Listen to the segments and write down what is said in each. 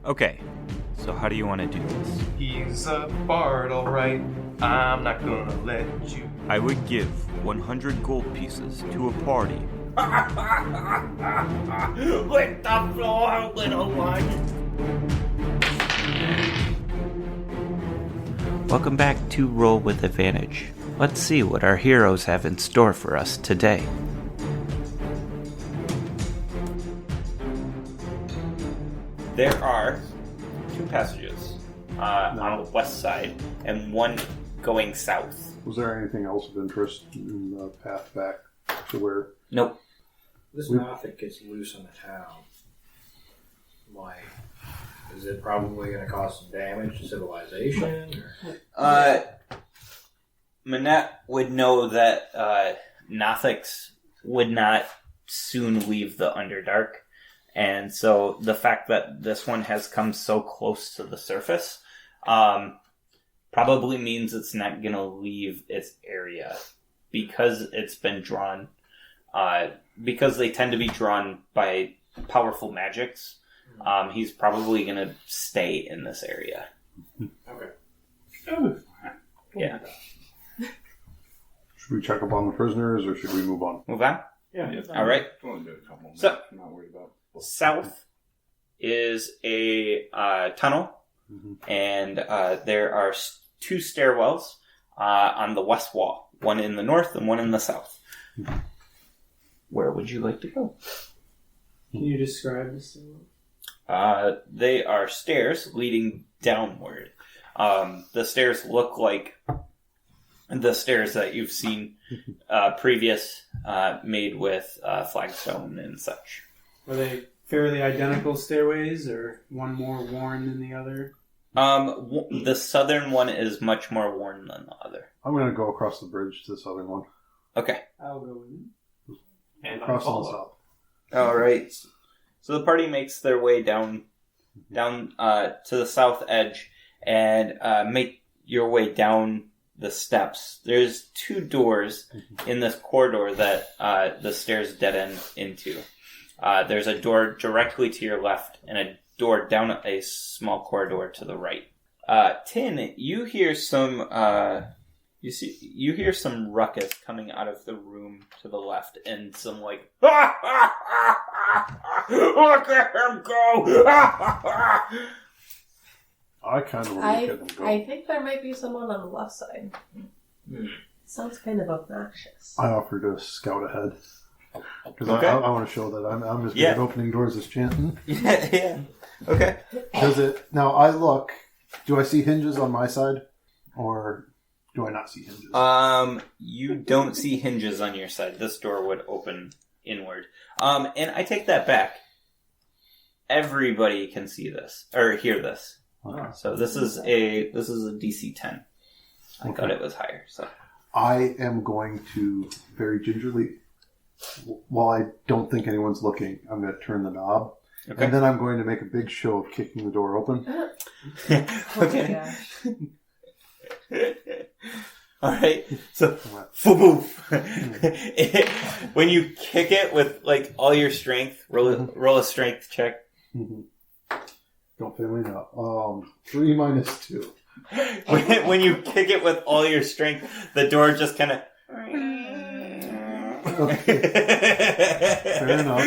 Okay, so how do you want to do this? He's a bard, alright. I'm not gonna let you. I would give 100 gold pieces to a party. Lick the floor, little one! Welcome back to Roll with Advantage. Let's see what our heroes have in store for us today. There are two passages on the west side and one going south. Was there anything else of interest in the path back to where? Nope. This nothing gets loose in the town. Like, is it probably going to cause some damage to civilization? Manette would know that Nothics would not soon leave the Underdark. And so the fact that this one has come so close to the surface probably means it's not going to leave its area because it's been drawn, because they tend to be drawn by powerful magics. He's probably going to stay in this area. Okay. Yeah. Should we check up on the prisoners or should we move on? Move on? Yeah. All right. So, I'm not worried about. south is a tunnel, and there are two stairwells on the west wall, one in the north and one in the south. Where would you like to go? Can you describe the stairwell? They are stairs leading downward. The stairs look like the stairs that you've seen previous, made with flagstone and such. Are they fairly identical stairways, or one more worn than the other? The southern one is much more worn than the other. I'm going to go across the bridge to the southern one. Okay. I'll go with you. And Across to the follow. south. All right. So the party makes their way down to the south edge and make your way down the steps. There's two doors in this corridor that the stairs dead end into. There's a door directly to your left and a door down a small corridor to the right. Tin, you hear some you hear some ruckus coming out of the room to the left and some like look at him go. I kind of want to get them I going. think there might be someone on the left side. Sounds kind of obnoxious. I offer to scout ahead. Because Okay. I want to show that I'm as good Yeah. at opening doors as chanting. Yeah. Okay. Does it... Now, I look... Do I see hinges on my side? Or do I not see hinges? You don't see hinges on your side. This door would open inward. And I take that back. Everybody can see this or hear this. Okay. So this is a DC 10. I thought it was higher. So I am going to very gingerly, while I don't think anyone's looking, I'm going to turn the knob. okay. And then I'm going to make a big show of kicking the door open. Okay. Oh my All right. So boom. When you kick it with like all your strength, roll a strength check. Don't fail me now. 3 minus 2. When you kick it with all your strength, the door just kind of. Fair enough.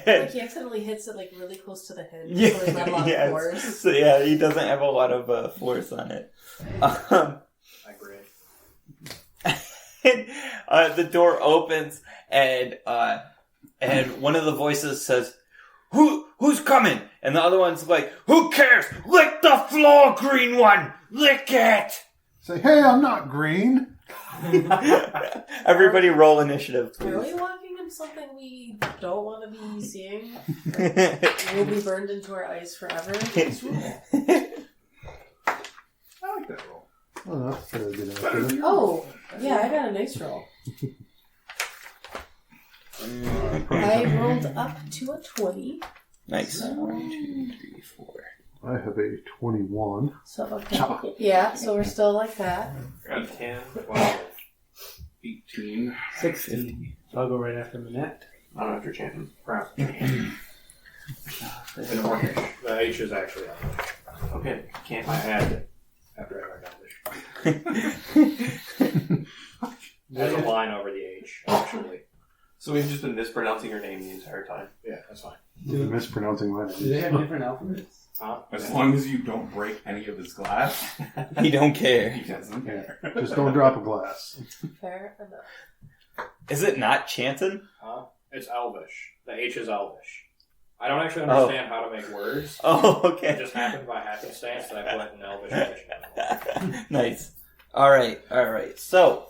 Like he accidentally hits it like really close to the hinge, so there's not a lot of force. So yeah, he doesn't have a lot of force on it. I agree. The door opens and one of the voices says, "Who's coming?" And the other one's like, "Who cares? Lick the floor, green one! Lick it!" Say, hey, I'm not green. Everybody roll initiative, Are we please. walking in something we don't want to be seeing? We'll be burned into our ice forever. I like that roll. Oh, that's a good initiative. Oh, yeah, I got a nice roll. I rolled up to a 20. Nice. 1, 2, 3, 4. I have a 21. So, okay. Yeah, so we're still like that. Got 10, 12, 18. 16. So I'll go right after Manette. I'm after chanting. Crap. It's an Orcish. The H is actually Elvish. Okay, can't. I had it after I learned Elvish. There's a line over the H, actually. So we've just been mispronouncing your name the entire time. Yeah, that's fine. You're mispronouncing my Do they name. have different alphabets? Huh? As long as you don't break any of his glass, He don't care. he doesn't care. Just don't drop a glass. Fair enough. Is it not chanting? Huh? It's Elvish. The H is Elvish. I don't actually understand how to make words. Oh, It okay. just happened by happenstance that I put an Elvish H. Nice. All right. So,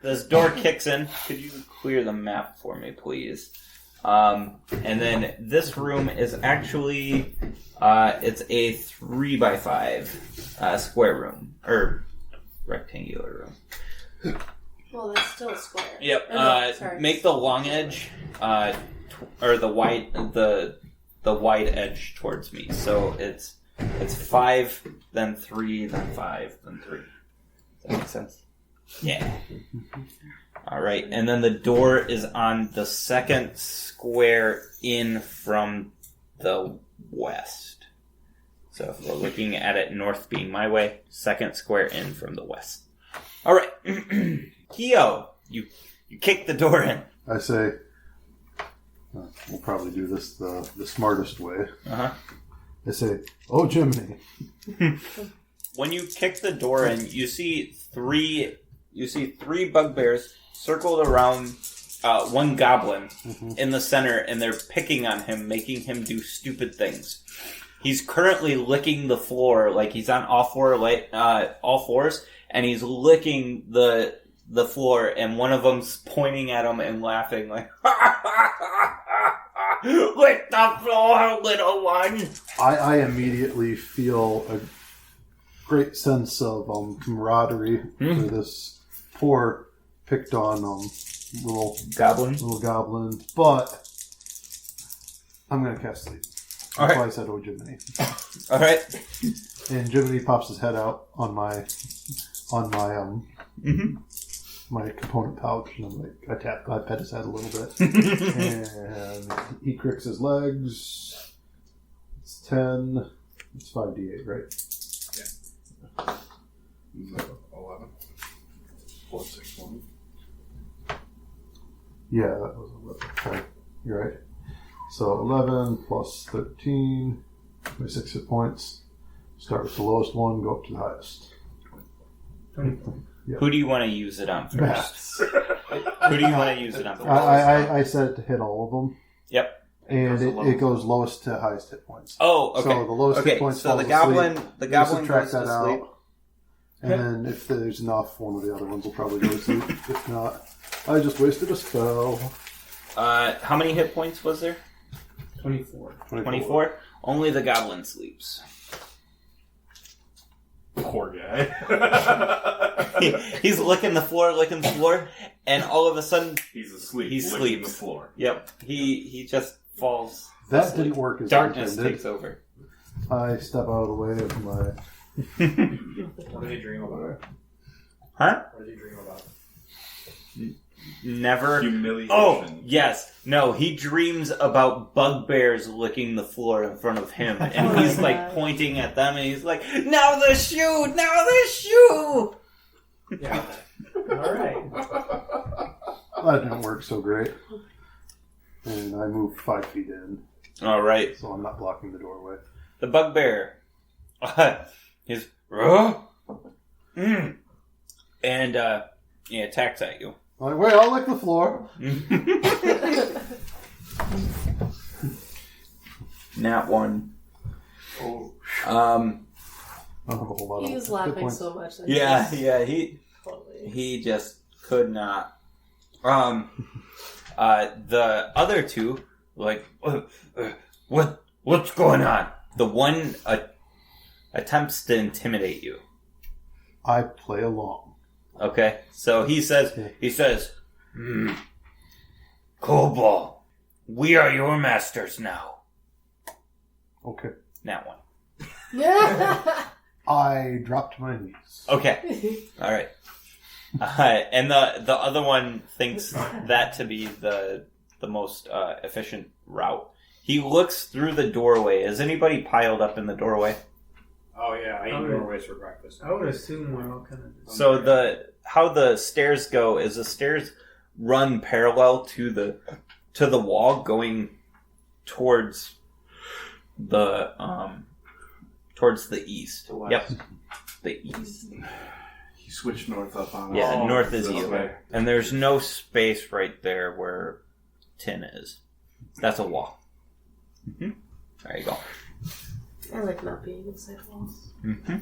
this door kicks in. Could you clear the map for me, please? And then this room is actually, it's a 3x5 square room or rectangular room. Well, that's still a square. Yep. Oh, no, sorry. Make the long edge, or the wide edge towards me. So it's 5, then 3, then 5, then 3. Does that make sense? Yeah. All right, and then the door is on the second square in from the west. So if we're looking at it north being my way, second square in from the west. All right, Keo, you kick the door in. I say, we'll probably do this the smartest way. Uh-huh. I say, oh, Jiminy. When you kick the door in, you see three bugbears circled around one goblin in the center, and they're picking on him, making him do stupid things. He's currently licking the floor, like he's on all fours, and he's licking the floor, and one of them's pointing at him and laughing like, lick the floor, little one! I immediately feel a great sense of camaraderie for this poor, picked on little goblin. But I'm going to cast sleep. That's why I said, oh, Jiminy. All right. And Jiminy pops his head out on my my component pouch, and I'm like, I pet his head a little bit, and he cricks his legs. It's 10. It's 5d8, right? 11. 4, 6, 1. Yeah, that was 11. Okay, you're right. So 11 plus 13, my 6 hit points. Start with the lowest one, go up to the highest. 24. Yeah. Who do you want to use it on first? Bats. Who do you want to use it on first? I said to hit all of them. Yep. And it goes lowest to highest hit points. Oh, okay. So the lowest hit points so falls the goblin, asleep. the goblin subtract goes to that sleep. out. And then if there's enough, one of the other ones will probably go to sleep. If not, I just wasted a spell. How many hit points was there? 24. 24? Only the goblin sleeps. Poor guy. He's licking the floor, and all of a sudden, He's asleep. He licking sleeps. the floor. yep, he just falls. That asleep. didn't work as Darkness intended. takes over. I step out of the way of my... What did he dream about? Huh? What did he dream about? Never. Humiliation. Oh, yes. No, he dreams about bugbears licking the floor in front of him, and Oh he's my like God. pointing at them, and he's like, "Now the shoe! Now the shoe!" Yeah. Alright. That didn't work so great. And I moved 5 feet in, All right. so I'm not blocking the doorway. The bugbear, he's and he attacks at you. I'm like, wait, I'll lick the floor. Nat 1. Oh. I don't have a whole lot He of was hit laughing points. so much. That Yeah, he yeah. He totally. just could not. The other two, like, what's going on? The one attempts to intimidate you. I play along. Okay, so he says, Kobold, we are your masters now. Okay. Nat 1. Yeah. I dropped my knees. Okay, all right. And the other one thinks that to be the most efficient route. He looks through the doorway. Is anybody piled up in the doorway? Oh yeah, I eat doorways for breakfast. I would assume we're all kind of. So how the stairs go is the stairs run parallel to the wall, going towards the east. The west. Yep, the east. He switched north up on us. Yeah, north is this you, way. and there's no space right there where tin is. That's a wall. Mm-hmm. There you go. I like not being inside walls. Mm-hmm.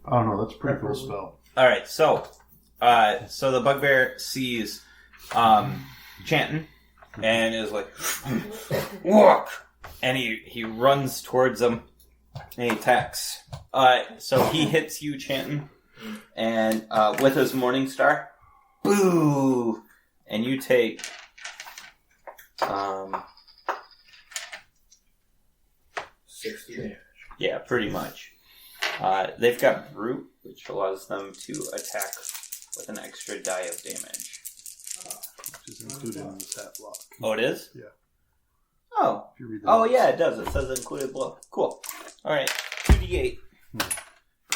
I don't know. That's a pretty cool spell. All right, so the bugbear sees Chanton and is like, walk, and he runs towards him and he attacks. So he hits you, Chanton, and with his Morning Star, boo, and you take 60 damage. Yeah, pretty much. They've got Brute, which allows them to attack with an extra die of damage. Which is included in the stat block. Oh, it is? Yeah. Oh. If you read the Oh, notes. yeah, it does. It says included blow. Cool. All right. 2d8.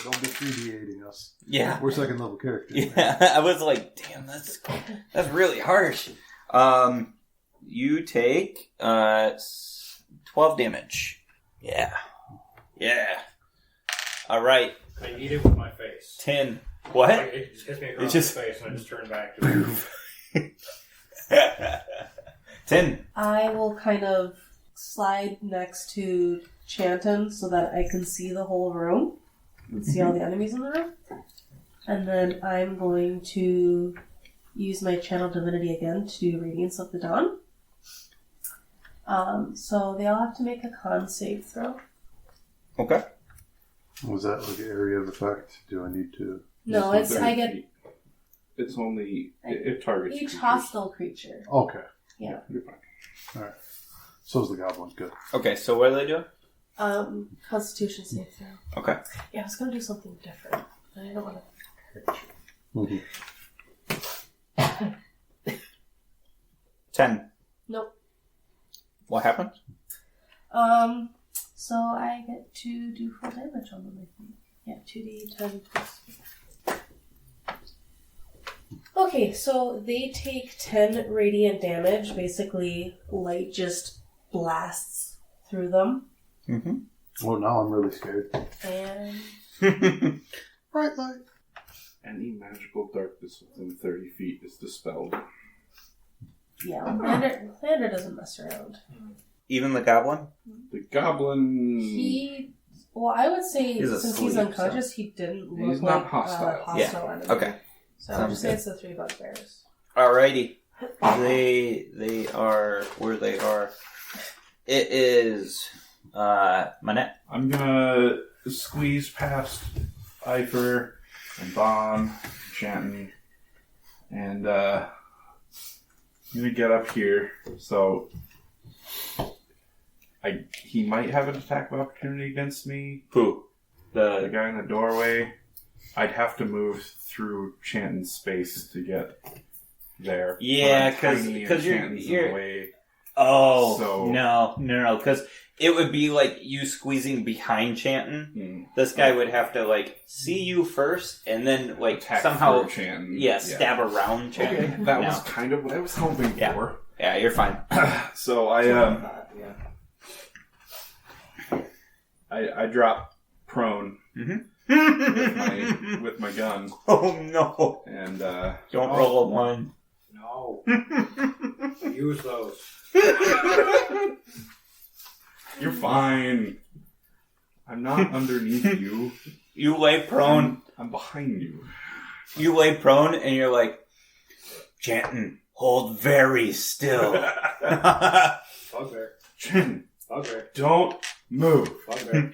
Don't be 3d8ing us. Yeah. We're second level characters. Yeah. I was like, damn, that's really harsh. You take 12 damage. Yeah. Yeah. All right. I eat it with my face. 10. What? Like, it just hits me across the face and I just turn back to it. 10. I will kind of slide next to Chanton so that I can see the whole room and see all the enemies in the room. And then I'm going to use my Channel Divinity again to do Radiance of the Dawn. So they all have to make a con save throw. Okay. Was that like an area of effect? Do I need to? No, It's it's not I 30 get feet. It's only it targets each creatures. hostile creature. Okay. Yeah. You're fine. All right. So's the goblin. Good. Okay, so what are they doing? Constitution save throw. Okay. Yeah, I was gonna do something different, but I don't want to hurt you. Mm-hmm. 10. Nope. What happened? So I get to do full damage on them, I think. Yeah, 2d10 plus. Okay, so they take 10 radiant damage. Basically, light just blasts through them. Mm-hmm. Well, now I'm really scared. And Bright light. Any magical darkness within 30 feet is dispelled. yeah, Lander doesn't mess around. Even the goblin? The goblin. Well, I would say He's since asleep, he's unconscious, he didn't look He's not like hostile. a hostile enemy. Okay. So I would just say Sounds it's the 3 bugbears. Alrighty. They are where they are. It is Manette. I'm gonna squeeze past Ifer and Bon, Chanton, and I'm gonna get up here. So he might have an attack of opportunity against me. Who? The guy in the doorway. I'd have to move through Chanton's space to get there. Yeah, But I'm 'cause- tiny and 'cause you're- Chanton's in you're- the way. Oh, So- no, because it would be like you squeezing behind Chanton. This guy would have to like see you first, and then like Attack somehow, through Chanton. stab around Chanton. Okay, that No. was kind of what I was hoping Yeah. for. Yeah, you're fine. So I drop prone with my gun, Oh no! and Don't roll a 1. No. Use those. you're fine. I'm not underneath you. You lay prone. I'm behind you. You lay prone, and you're like, Chanton, hold very still. Bugbear. Chin, Bugbear. don't move. Bugbear.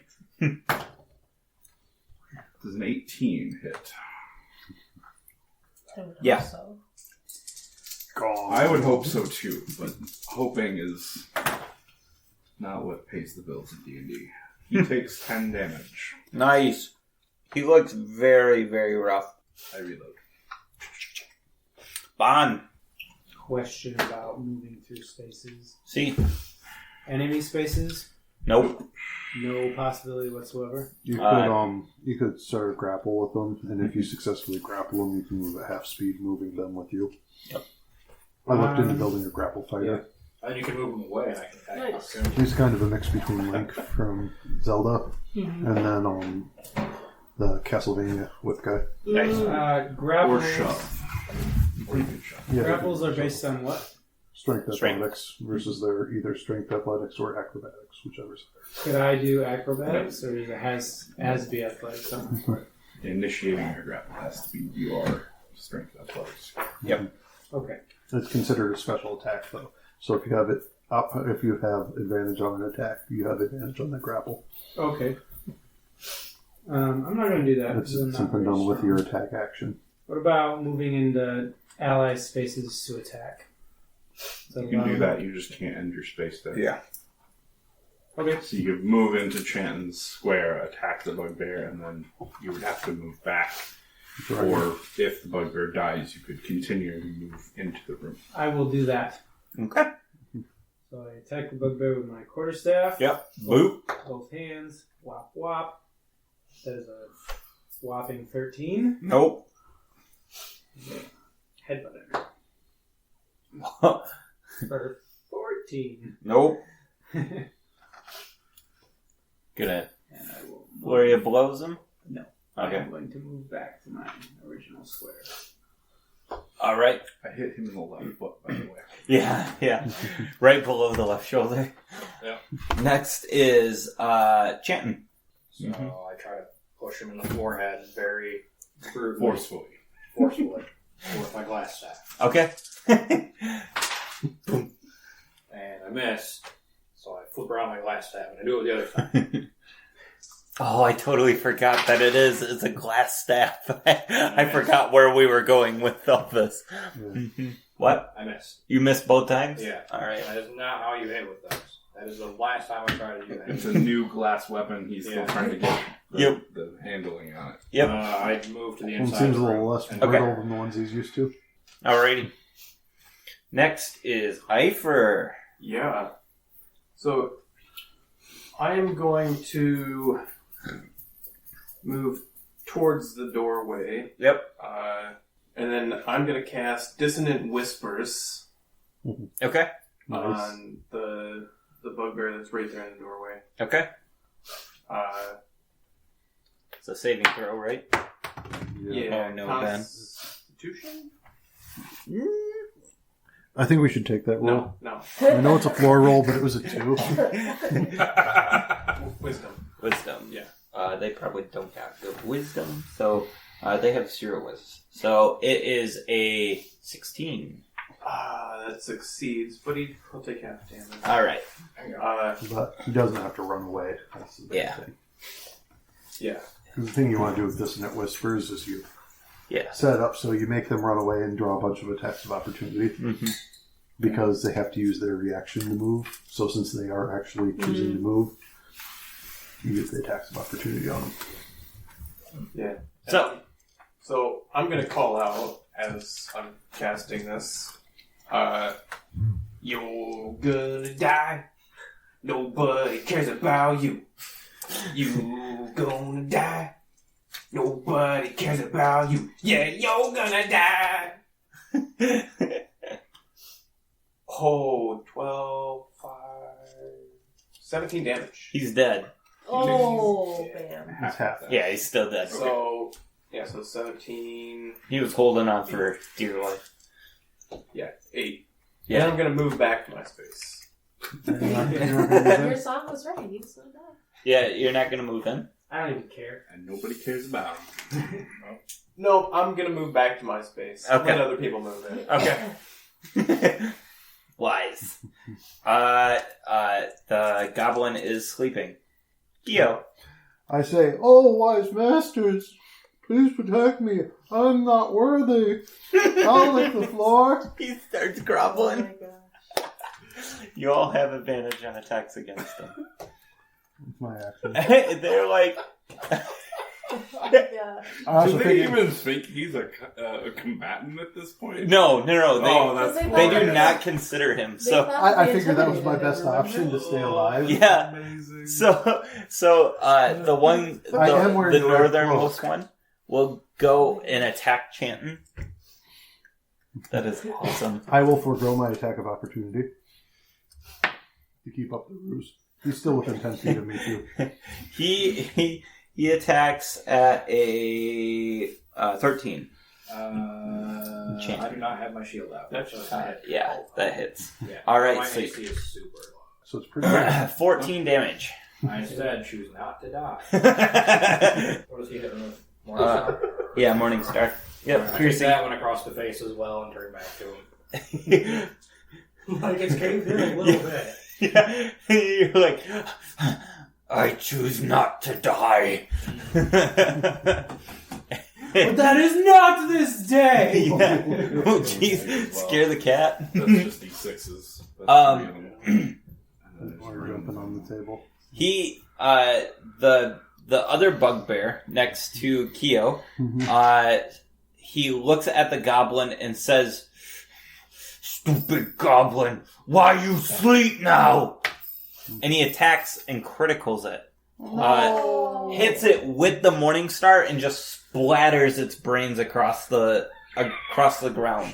Does an 18 hit? I would hope Yeah. So. I would hope so too, but hoping is not what pays the bills in D&D. He takes 10 damage. Nice. He looks very, very rough. I reload. Bon. Question about moving through spaces. See? enemy spaces? Nope. No possibility whatsoever. You could start a grapple with them, and if you successfully grapple them, you can move at half speed, moving them with you. Yep. I looked into building a grapple fighter. And you can move them away, and I can attack Nice. them. He's kind of a mix between Link from Zelda and then the Castlevania whip guy. Grapples. Or shove. Or you can shove. Yeah, Grapples are based on what? strength Strength. athletics versus their either strength athletics or acrobatics, whichever's Could I do acrobatics, or does it has to be athletics? Initiating your grapple has to be your strength athletics. Yep. Okay. It's considered a special attack, though. So if you have advantage on an attack, you have advantage on the grapple. Okay. I'm not going to do that. It's 'cause I'm not something very done with strong. your attack action. What about moving into ally spaces to attack? You can do that, you just can't end your space there. Yeah. Okay. So you could move into Chanton's square, attack the bugbear, and then you would have to move back. Right. Or if the bugbear dies, you could continue to move into the room. I will do that. Okay. So I attack the bugbear with my quarterstaff. Yep. Boop. Both hands. Whop whop. That is a whopping 13. Nope. Headbutt for 14. Nope. Gonna And I will. Gloria blows him. No. Okay. I'm going to move back to my original square. All right. I hit him in the left foot, by the way. Yeah. Right below the left shoulder. Yeah. Next is Chanton. So I try to push him in the forehead very brutally, Forcefully. forcefully with my glass staff. Okay. And I miss, so I flip around my glass staff and I do it with the other side. Oh, I totally forgot that it's a glass staff. I forgot where we were going with all this. Yeah. What? I miss. You missed both times? Yeah. All right. That is not how you hit with those. That is the last time I tried to do that. It's a new glass weapon. He's still Yeah. trying to get the handling on it. Yep. I moved to the One inside. seems a of the little room. less And- brutal than the ones he's used to. Alrighty. Next is Eifer. Yeah. So I am going to move towards the doorway. Yep. And then I'm going to cast Dissonant Whispers Okay. Nice. on the bugbear that's right there in the doorway. Okay. Uh, It's a saving throw, right? yeah. Oh, no, Ben. Constitution? I think we should take that roll. No. I know it's a floor roll, but it was a 2. Wisdom. Wisdom. Yeah. They probably don't have good wisdom, so they have 0 wisdom. So it is a 16. That succeeds, but he'll take half damage. Alright. But he doesn't have to run away. That's the big Yeah. thing. Yeah. 'Cause the thing you want to do with Dissonant Whispers is you Yeah. set it up so you make them run away and draw a bunch of attacks of opportunity. Mm-hmm. Because they have to use their reaction to move. So since they are actually choosing to move, you get the attacks of opportunity on them. Yeah. So I'm going to call out as I'm casting this. You're gonna die. Nobody cares about you. You gonna die. Nobody cares about you. Yeah, you're gonna die. Oh, 12, 5, 17 damage. he's dead. Oh, Yeah. bam. It's half that. Yeah, he's still dead. So, yeah, so 17, He was holding on for dear life. yeah, 8. Yeah. And I'm gonna move back to my space. Your song was right. You slowed down. Yeah, you're not gonna move in? I don't even care. And nobody cares about him. No, I'm gonna move back to my space. Okay. Let other people move in. Okay. Wise. The goblin is sleeping. Gio. I say, "Oh, wise masters, please protect me. I'm not worthy. I'll lick the floor." He starts Oh groveling. my gosh. You all have advantage on attacks against him. It's my action. They're like... Yeah. I also Do they figured even think he's a combatant at this point? No. They, That's They cool. they do thought- not consider him. They So thought I they figured that was my intimidated best him, option to stay alive. yeah. Amazing. So the one, I am the wearing the red northernmost cloak. one will go and attack Chanton. That is awesome. I will forego my attack of opportunity to keep up the ruse. He's still within 10 feet of me too. He attacks at a 13. I do not have my shield out. That's so I had yeah, 12. that hits. Yeah. All right, My so AC is super low. So it's pretty good. 14 damage. I instead choose not to die. yeah, What does he hit with? Morningstar? Morningstar. Yep, I take piercing. that one across the face as well and turn back to him. Like it's caved in a little bit. Yeah, you're like, I choose not to die. But that is not this day! Yeah. Oh, jeez. Scare the cat. That's just D6s. That's Um, 3 of them. We're jumping on the table. He, the other bugbear next to Keo, he looks at the goblin and says, "Stupid goblin, why you sleep now?" And he attacks and criticals it. Hits it with the Morningstar and just splatters its brains across the ground.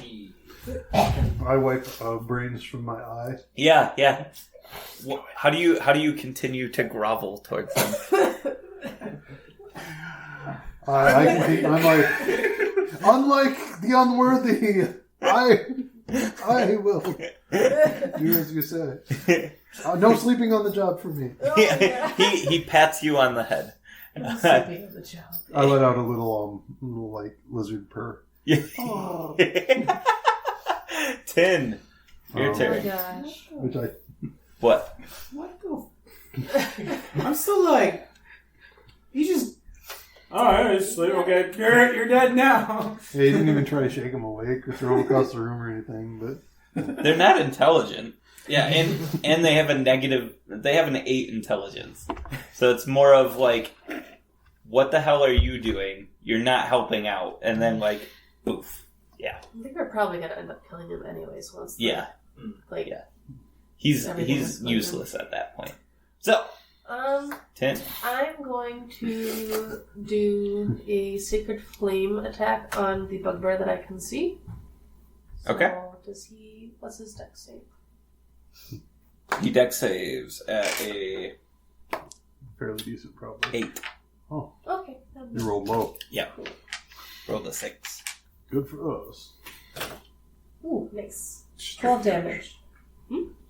I wipe brains from my eye. Yeah. How do you continue to grovel towards them? I'm like, unlike the unworthy, I will do as you say. No sleeping on the job for me. Oh, yeah. he pats you on the head. Sleeping on the job. I let out a little like lizard purr. Oh. 10. Your Oh. Oh my turn. gosh. Which I What? What the? I'm still like, you just. Alright, okay, you're dead now. yeah, he didn't even try to shake him awake or throw him across the room or anything. But They're not intelligent. Yeah, and they have an 8 intelligence. So it's more of like, what the hell are you doing? You're not helping out. And then like, poof. Yeah. I think we're probably gonna end up killing him anyways once. Yeah. Like, Yeah. He's Everything is useless at that point. So, 10. I'm going to do a sacred flame attack on the bugbear that I can see. So Okay. what's his dex save? He dex saves at a fairly decent, probably. 8. Oh, Okay. you rolled low. Yeah. Rolled a 6. Good for us. Ooh, nice. 12 damage.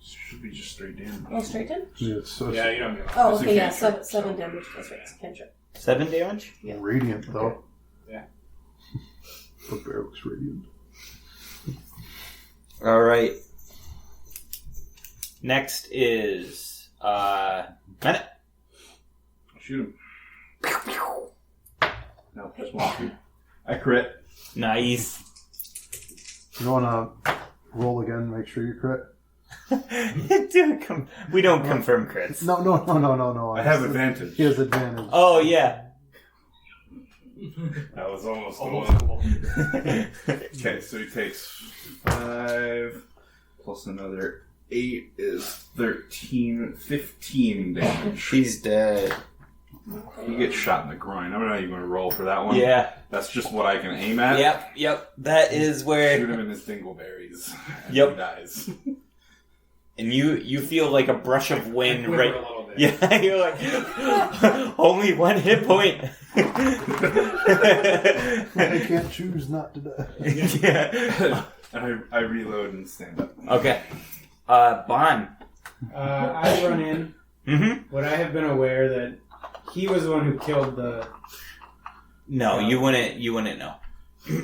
Should be just straight down. Oh, straight in? Yeah, it's so Yeah, you don't get Oh, It's a okay, yeah, cantrip, 7 damage. That's right, it's a cantrip. 7 damage? Yeah. radiant though. Yeah. The bear looks radiant. Alright. Next is, Bennett. Shoot him. No, just one shoot. I crit. Nice. You wanna roll again? Make sure you crit. We don't confirm crits. No. I have advantage. He has advantage. Oh, yeah. That was almost the one. Okay, so he takes 5 plus another 8 is 13, 15 damage. She's dead. He gets shot in the groin. I'm not even going to roll for that one. Yeah. That's just what I can aim at. Yep. That is Shoot where... him in his dingleberries. And Yep. He dies. And you feel like a brush of wind Quiver right... a little bit. Yeah, you're like, only 1 hit point. I can't choose not to die. Yeah. And I reload and stand up. Okay. Bon. I run in. Mm-hmm. Would I have been aware that he was the one who killed the... No, you wouldn't know.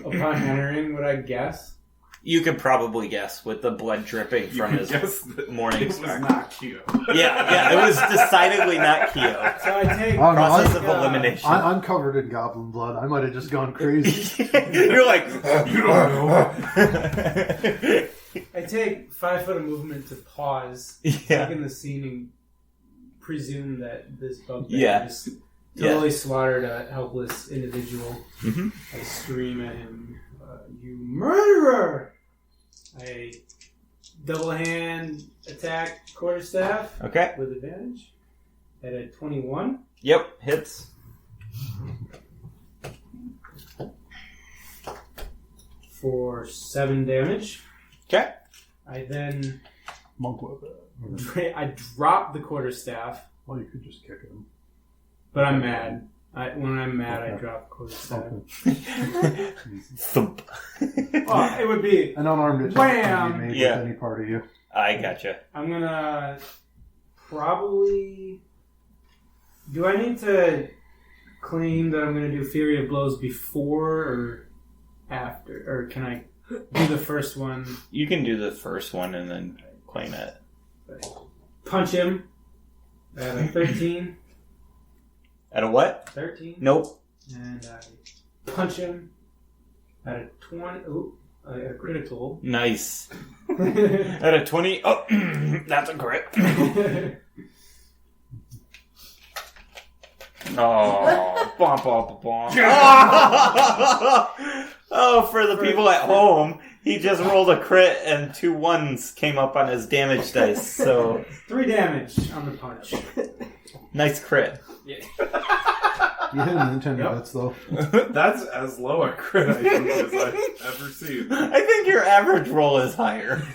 Upon entering, would I guess? You could probably guess with the blood dripping from his morning It was star. not Keo. Yeah, it was decidedely not Keo. So I take... Oh, no, Process of I- elimination. I'm covered in goblin blood. I might have just gone crazy. You're like, You don't know. I take 5 foot of movement to pause, Yeah. take in the scene, and presume that this bugbear Yeah. is totally slaughtered a helpless individual. Mm-hmm. I scream at him, "You murderer!" I double hand attack quarterstaff Okay. with advantage at a 21 Yep. Hits. for 7 damage. Okay. I then Monk with it. I drop the quarterstaff, Well, you could just kick him. but I'm mad. When I'm mad, I Okay. drop the quarterstaff. Okay. Thump. Well, it would be. An unarmed attack can be Bam! made Yeah. with any part of you. I gotcha. I'm gonna probably. Do I need to claim that I'm gonna do Fury of Blows before or after, or can I do the first one? You can do the first one and then claim it. Punch him at a 13. At a what? 13. Nope. And I punch him at a 20. Ooh, a critical. Nice. At a 20. Oh, that's a crit. Oh, bump, bump, bump. Oh, for the people at home, he just rolled a crit and 2 1s came up on his damage dice. So 3 damage on the punch. nice crit. You hit him in 10 Yep. minutes, though. That's as low a crit I think as I've ever seen. I think your average roll is higher.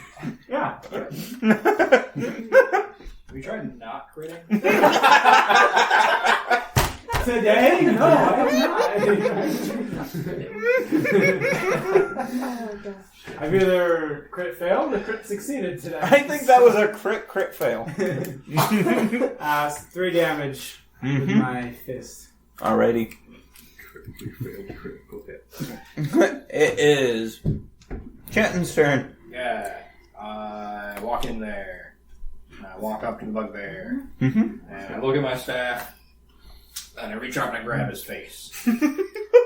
Yeah. Have you tried not critting? Today? No, I have not. I've either crit failed or crit succeeded today. I think that was a crit fail. 3 damage with my fist. Alrighty. Critically failed critical hit. It is Kenton's turn. Yeah. I walk in there. And I walk up to the bugbear. Mm-hmm. And I look at my staff. And I reach out and I grab his face. And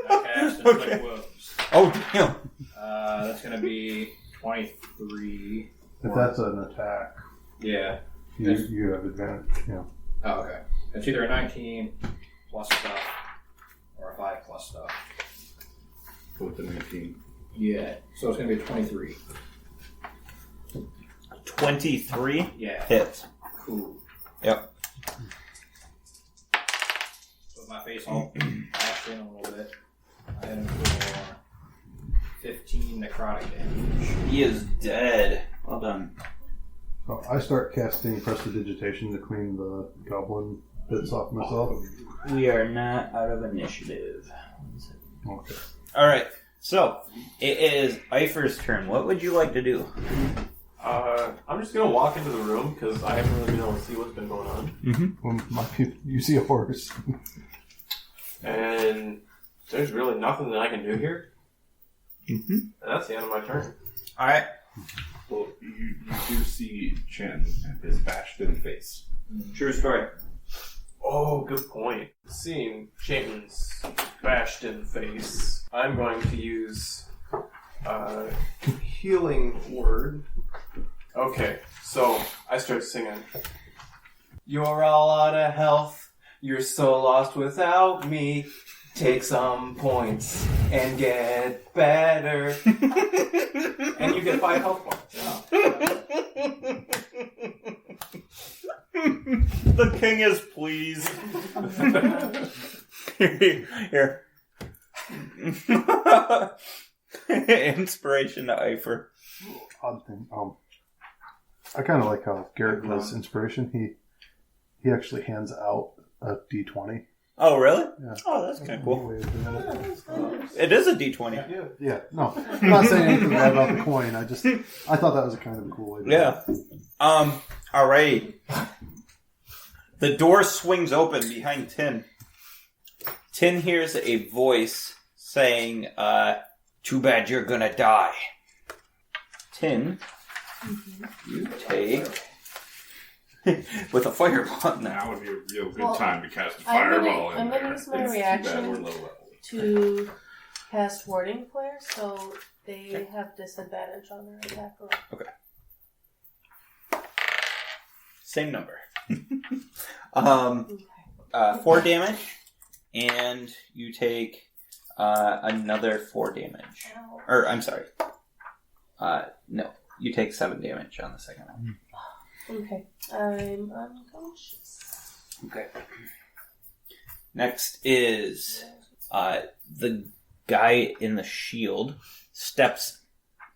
I cast Inflict Okay. Wounds. Oh, damn. That's going to be 23. If that's an attack, Yeah. you have advantage. Yeah. Oh, okay. It's either a 19 plus stuff or a 5 plus stuff. With the 19. Yeah. So it's going to be a 23. 23 Yeah. hits. Cool. Yep. With my face all bashed in a little bit. I hit him for 15 necrotic damage. He is dead. Well done. So I start casting Prestidigitation to clean the goblin bits off myself. We are not out of initiative. Okay. Alright, so it is Eifer's turn. What would you like to do? I'm just gonna walk into the room because I haven't really been able to see what's been going on. Well, you see a horse. And there's really nothing that I can do here. Mm-hmm. And that's the end of my turn. Alright. Well, you do see Chen and his bashed-in face. True story. Oh, good point. Seeing Chayton's bashed in face, I'm going to use healing word. Okay, so I start singing. You're all out of health. You're so lost without me. Take some points and get better. And you get 5 health points. The king is pleased. Here. Inspiration to Eifer. Odd thing. I kind of like how Garrett does inspiration. He actually hands out a D20. Oh, really? Yeah. Oh, that's kind of cool. Wait a minute. It is a D20. Yeah, no. I'm not saying anything bad about the coin. I thought that was a kind of a cool idea. Yeah. Alright. The door swings open behind Tin. Tin hears a voice saying, too bad you're gonna die. Tin, you take... with a fireball now. Now would be a real good Well, time to cast a I'm fireball gonna in there. use my It's too reaction bad we're low level. to cast Warding Flare, so they have disadvantage on their attack roll. Okay. Same number. 4 damage. and you take another 4 damage. Or, I'm sorry. No, you take 7 damage on the second one. Okay. I'm unconscious. Okay. Next is the guy in the shield steps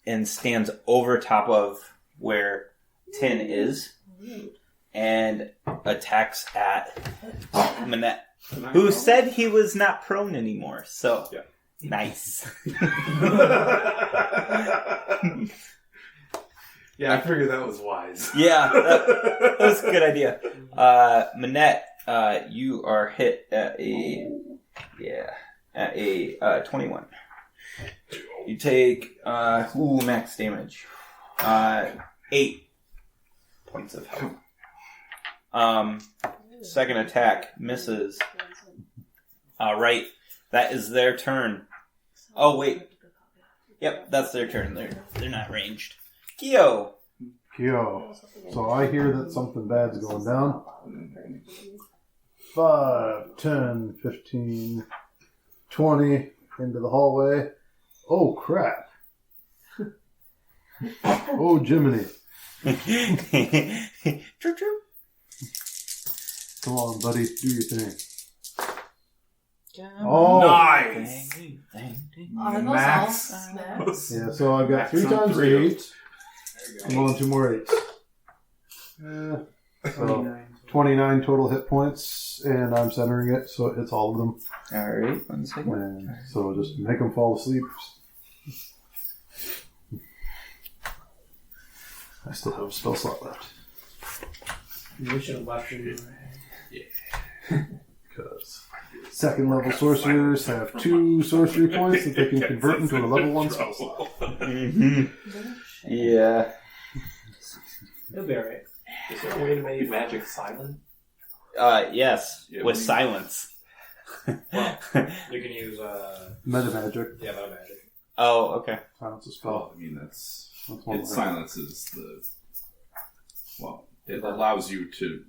and stands over top of where Tin is and attacks at Manette, who said he was not prone anymore. So, Yeah. Nice. Yeah, I figured that was wise. Yeah, that was a good idea. Manette, you are hit at a 21. You take max damage. 8 points of health. Second attack misses. Right, that is their turn. Oh wait, yep, that's their turn. They're not ranged. Kyo. So I hear that something bad's going down. 5, 10, 15, 20 into the hallway. Oh, crap. Oh, Jiminy. Chirp, chirp. Come on, buddy. Do your thing. Oh, Nice! Are those Max. all snacks? Yeah, so I've got Max 3 on times 3. 8. Come on, 2 more 8s. So 29 total hit points, and I'm centering it, so it hits all of them. Alright, 1 second. And so just make them fall asleep. I still have a spell slot left. We should have left you. Because second level sorcerers have 2 sorcery points that they can convert into a level 1 spell slot. Mm-hmm. Yeah. It'll be alright. Is there a way to make magic silent? Yes, Yeah, with we- silence. Well, you can use Meta magic. yeah, meta magic. Oh, okay. Silence a Well, spell. I mean, that's That's one it way. silences the. Well, it allows you to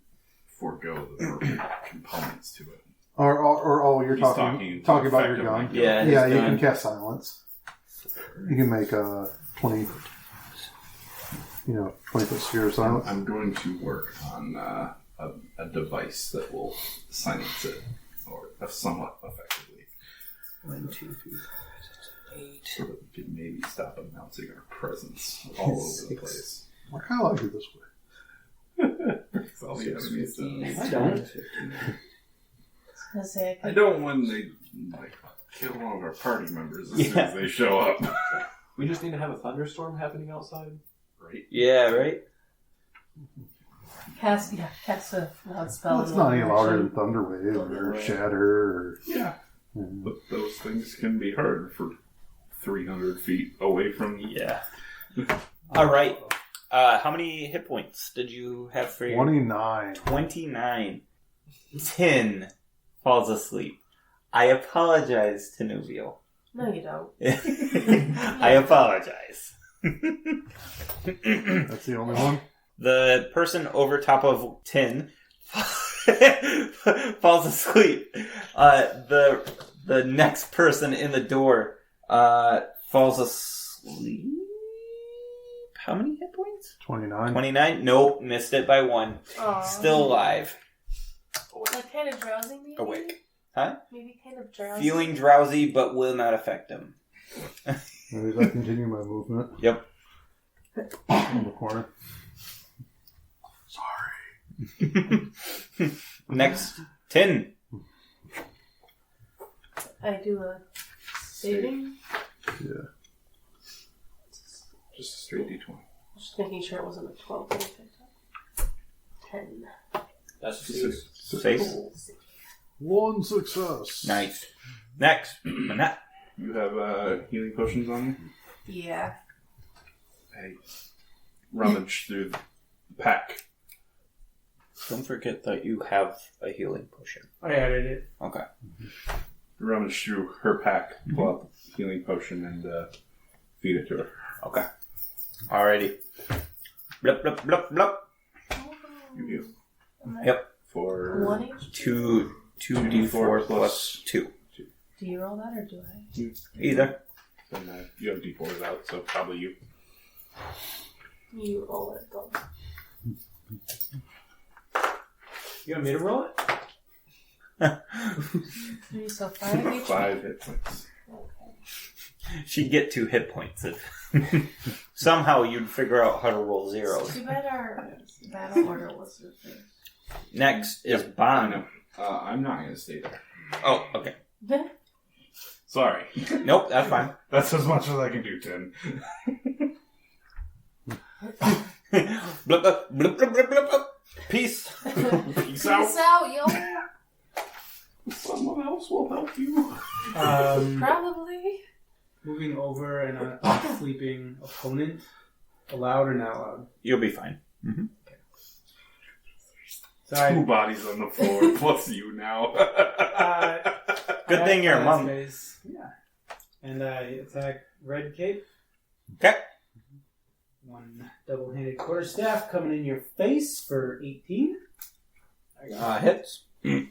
forego the verbal components to it. Or you're He's talking talking about your effectively. gun. Yeah, his Yeah, you gun. can cast silence. You can make a 20 foot sphere of silence. I'm going to work on a device that will silence it, or somewhat effectively. 1, 2, 3, 4, 5, 6, 7, 8. So that we can maybe stop announcing our presence all over the place. I kind of like it this way. That's all the enemies do. I don't. I don't when they kill one of our party members as soon as they show up. We just need to have a thunderstorm happening outside. Right? Yeah, right? Cast a loud spell. Well, it's in not one any louder than direction. Thunderwave or Shatter or... Yeah. But those things can be heard for 300 feet away from Yeah. Alright. How many hit points did you have for your... 29. 29. 10 falls asleep. I apologize to Nubiel. No, you don't. I apologize. That's the only one? The person over top of Tin falls asleep. The next person in the door falls asleep. How many hit points? 29. 29? Nope, missed it by 1. Aw. Still alive. Like kind of drowsy, maybe? Awake. Huh? Maybe kind of drowsy. Feeling drowsy, but will not affect him. Maybe I continue my movement. Yep. In the corner. Next, Tin. I do a saving. Yeah. just a straight d20. Just making sure it wasn't a 12 that I picked up. 10. That's Face. 1 success. Nice. Next, Manette. You have healing potions on you? Yeah. Hey, rummage through the pack. Don't forget that you have a healing potion. I added it. Okay. Rummage through her pack, pull out the healing potion, and feed it to her. Okay. Alrighty. Blup, blup, blup, blup. You heal. Yep. For 1 HP. 2d4 plus 2. Do you roll that or do I? Either. Then you have D4s out, so probably you. You roll it, though. You want me to roll it? 3, so 5 each. 5 hit points. She'd get 2 hit points if somehow you'd figure out how to roll zeros. Too bad our battle order was the first. Next is I Bond. know. I'm not going to stay there. Oh, okay. Sorry. Nope, that's fine. That's as much as I can do, Tim. Blip, blip, blip, blip, blip, blip, blip. Peace. Peace out, yo. Someone else will help you. Probably. Moving over and a sleeping opponent. Allowed or not allowed? You'll be fine. Sorry. 2 bodies on the floor, plus you now. Good thing you're a monk. Yeah. And I attack Red Cape. Okay. 1 double-handed quarterstaff coming in your face for 18. Hits. 3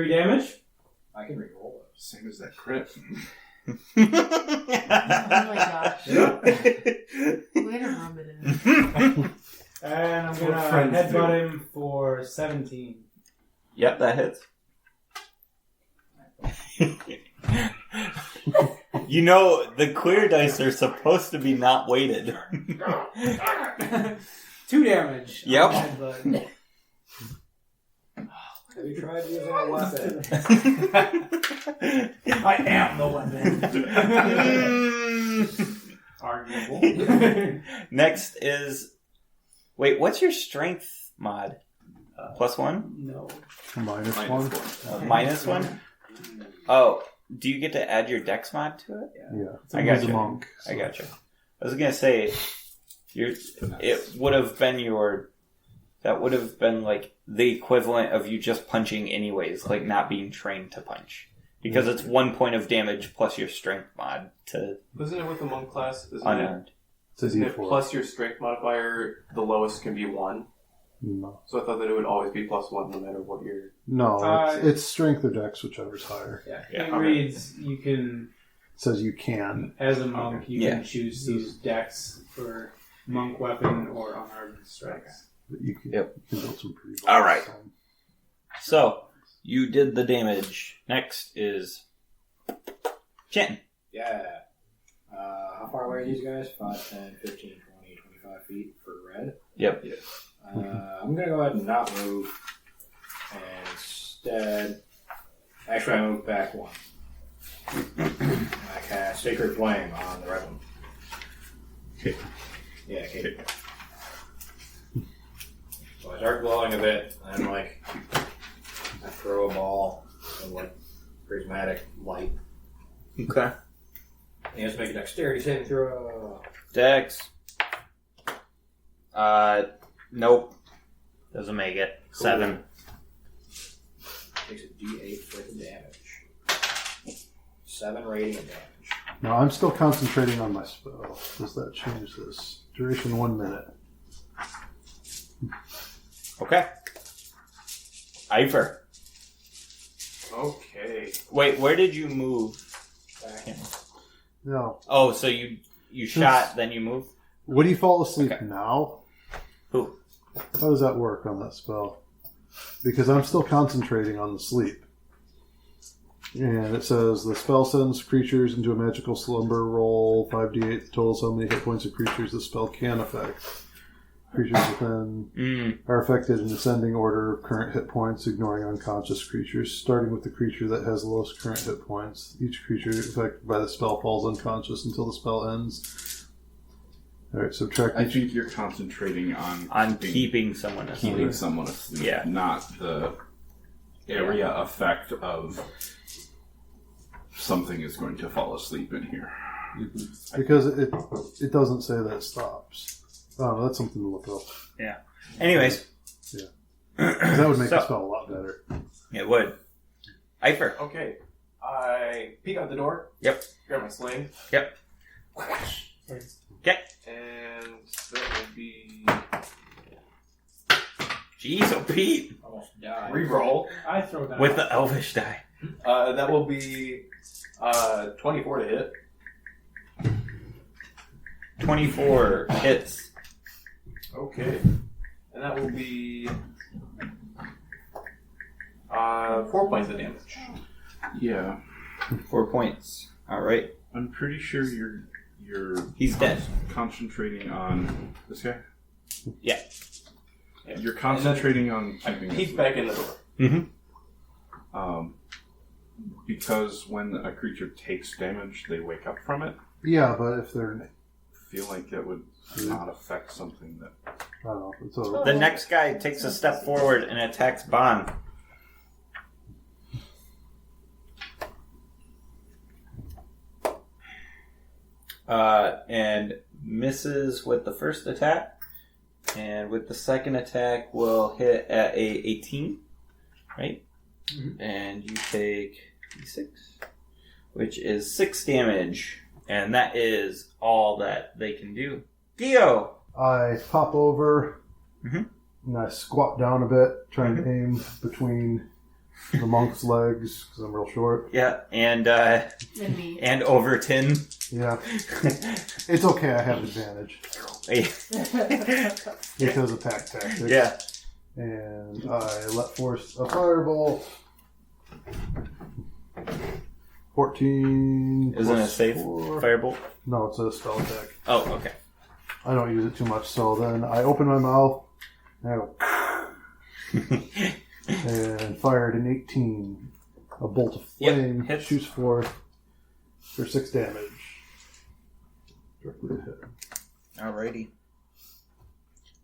damage. I can re-roll it. Same as that crit. Oh my gosh. Way to rub it in. And I'm That's going what to friends headbutt him for 17. Yep, that hits. You know, the clear dice are supposed to be not weighted. 2 damage. Yep. on the headbutt. We tried using a weapon. I am the weapon. Arguable. Next is... Wait, what's your strength mod? +1? No. -1. -1? Oh, do you get to add your dex mod to it? Yeah. I got He's a you. monk. I got you. I was gonna say, it would have been your... That would have been like the equivalent of you just punching anyways, like not being trained to punch. Because it's 1 point of damage plus your strength mod to Wasn't it with the monk class? unearned. It's a Isn't it D4. plus your strength modifier, the lowest can be 1? No. So I thought that it would always be +1 no matter what your... No, Uh, it's strength or dex, whichever's higher. Yeah. Yeah, It okay. reads you can, It says you can. as a monk, you Yeah. can choose to use dex for monk weapon or unarmed strikes. But you can, Yep. you can build some pretty All right. some. So, you did the damage. Next is Chin. Yeah. How far away are these guys? 5, 10, 15, 20, 25 feet for red? Yep. I'm going to go ahead and not move. And instead... Actually, I move back 1. And I cast Sacred Flame on the red one. Okay. Yeah, okay. So I start glowing a bit, and I throw a ball of prismatic light. Okay. And you have to make a dexterity saving throw. Dex. Nope. Doesn't make it. Cool. 7. Takes a d8 freaking damage. 7 radiant damage. Now, I'm still concentrating on my spell. Does that change this? Duration 1 minute. Okay. Ifer. Okay. Wait, where did you move? Back. No. Oh, so you shot, then you move? Would he fall asleep Okay. now? Who? How does that work on that spell? Because I'm still concentrating on the sleep. And it says the spell sends creatures into a magical slumber. Roll 5d8 totals how many hit points of creatures the spell can affect. Creatures within are affected in ascending order of current hit points, ignoring unconscious creatures, starting with the creature that has the lowest current hit points. Each creature affected by the spell falls unconscious until the spell ends. Alright, subtract I each. think you're concentrating on Keeping someone asleep. keeping someone asleep, Yeah. not the area effect of something is going to fall asleep in here. Because it doesn't say that it stops. Oh, that's something to look up. Yeah. Anyways. Yeah. 'Cause that would make So- the spell a lot better. It would. Ifer. Okay. I peek out the door. Yep. Grab my sling. Yep. Okay. And that would be Jeez, oh Pete. Almost died. Reroll. I throw that. With the elvish die. That will be 24 to hit. 24 hits. Okay. And that will be 4 points of damage. Yeah, 4 points. Alright. I'm pretty sure you're He's dead. concentrating on this guy. Yeah. You're concentrating on keeping He's us back in the door. Mm-hmm. Because when a creature takes damage, they wake up from it. Yeah, but if they're, I feel like that would not affect something that. I don't know. It's a, The next guy takes a step forward and attacks Bon. And misses with the first attack. And with the second attack, will hit at a 18. Right? Mhm. And you take d6, which is 6 damage. And that is all that they can do. Gio! I pop over Mhm. and I squat down a bit, trying to aim between the monk's legs because I'm real short. Yeah, and And me. and Overton. Yeah, it's okay. I have advantage because of attack tactics. Yeah. And I let force a firebolt. 14. Isn't it plus safe? 4. Firebolt? No, it's a spell attack. Oh, okay. I don't use it too much, so then I open my mouth and I go and fired an 18. A bolt of flame hits. shoots forth for 6 damage. Directly to hit. Alrighty.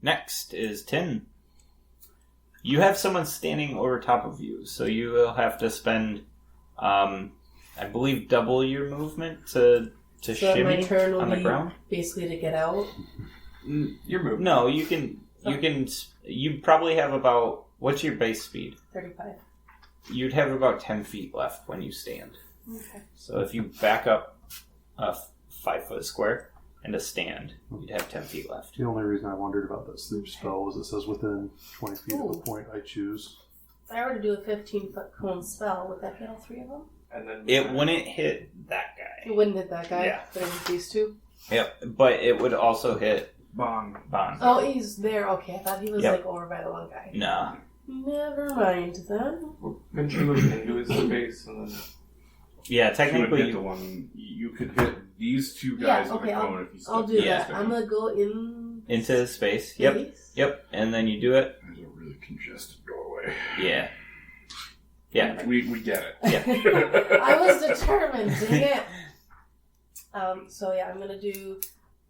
Next is Tin. You have someone standing over top of you, so you will have to spend, I believe, double your movement to So my shimmy turn will on the be ground. basically to get out. Your move. No, you can. You probably have about. What's your base speed? 35. You'd have about 10 feet left when you stand. Okay. So if you back up a 5 foot square and a stand, you'd have 10 feet left. The only reason I wondered about that sleep spell was it says within 20 feet of the Ooh. point I choose. If I were to do a 15-foot cone spell, would that hit all 3 of them? And then It wouldn't hit that It guy. wouldn't hit that guy, Yeah. but it would these two. Yep, but it would also hit Bong. Bond. Oh, he's there. Okay, I thought he was Yep. like over by the one guy. No. Never mind then. Pinch him into his face and then. Yeah, You would technically, hit the one. You could hit these two Yeah, guys okay, with a cone if you I'll stepped do Yeah. that. I'm gonna go in. into his space. Yep, space. yep, and then you do it. There's a really congested doorway. Yeah. Yeah. We get it. Yeah. I was determined, dang it. So yeah, I'm gonna do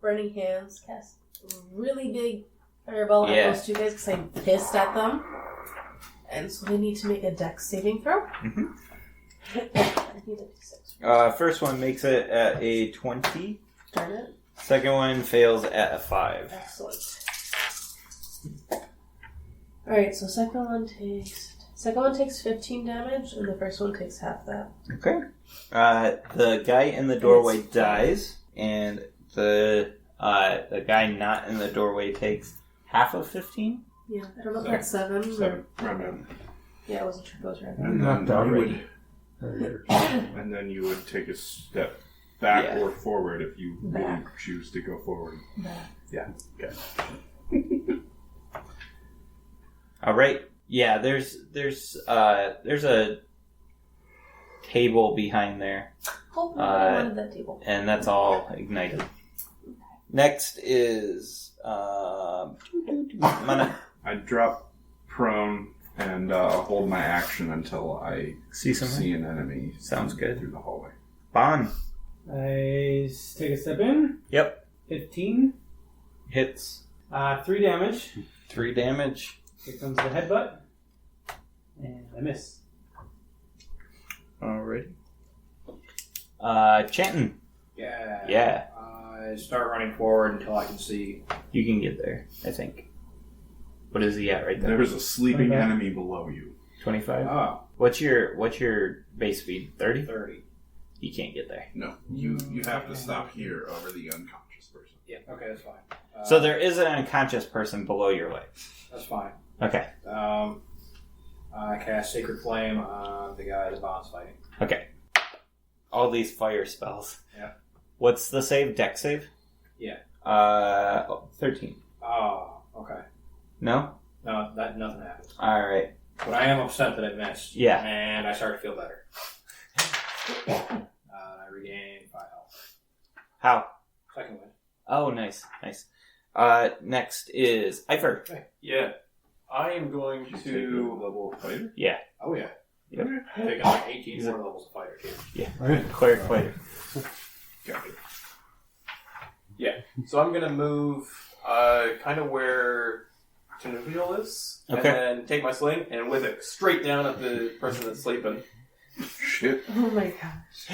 Burning Hands, cast a really big fireball Yeah. at those two guys because I'm pissed at them. And so they need to make a dex saving throw. Mhm. I need a d6. First one makes it at a 20. Darn it. Second one fails at a 5. Excellent. Alright, so second one takes 15 damage, and the first one takes half that. Okay. The guy in the doorway It's- dies, and the guy not in the doorway takes half of 15. Yeah, I don't know if that's 7. So, round down. Yeah, I wasn't sure if those were right. And then Knocked out you already. would, and then you would take a step back Yeah. or forward if you really Back. choose to go forward. Yeah. Okay. All right. Yeah, there's a table behind there, Oh, no, I wanted that table. and that's all ignited. Next is Mana. I drop prone and hold my action until I See something? see an enemy. Sounds good. Through the hallway. Bon. I take a step in. Yep. 15. Hits. 3 damage. 3 damage. Here comes the headbutt. And I miss. Alrighty. Chanton. Yeah. Yeah. I start running forward until I can see. You can get there, I think. What is he at right there? There's a sleeping Okay. enemy below you. 25? Oh, What's your base speed? 30? 30. You can't get there. No, you have to stop here over the unconscious person. Yeah. Okay, that's fine. So there is an unconscious person below your legs. That's fine. Okay. I cast Sacred Flame on the guy the boss fighting. Okay. All these fire spells. Yeah. What's the save? Dex save? Yeah. 13. Oh, okay. No? No, nothing happens. Alright. But I am upset that I missed. Yeah. And I start to feel better. I regain 5 health. How? Second win. Oh, nice. Nice. Next is Iver. Yeah. I am going Take a to. level fighter. Yeah. Oh, yeah. Yep. Taking like 18 more levels of fighter, too. Yeah. Alright. Cleric fighter. Got it. Yeah. So I'm gonna move kind of where Tanubiel is. Okay. And then take my sling and whip it straight down at the person that's sleeping. Shit. Oh my gosh.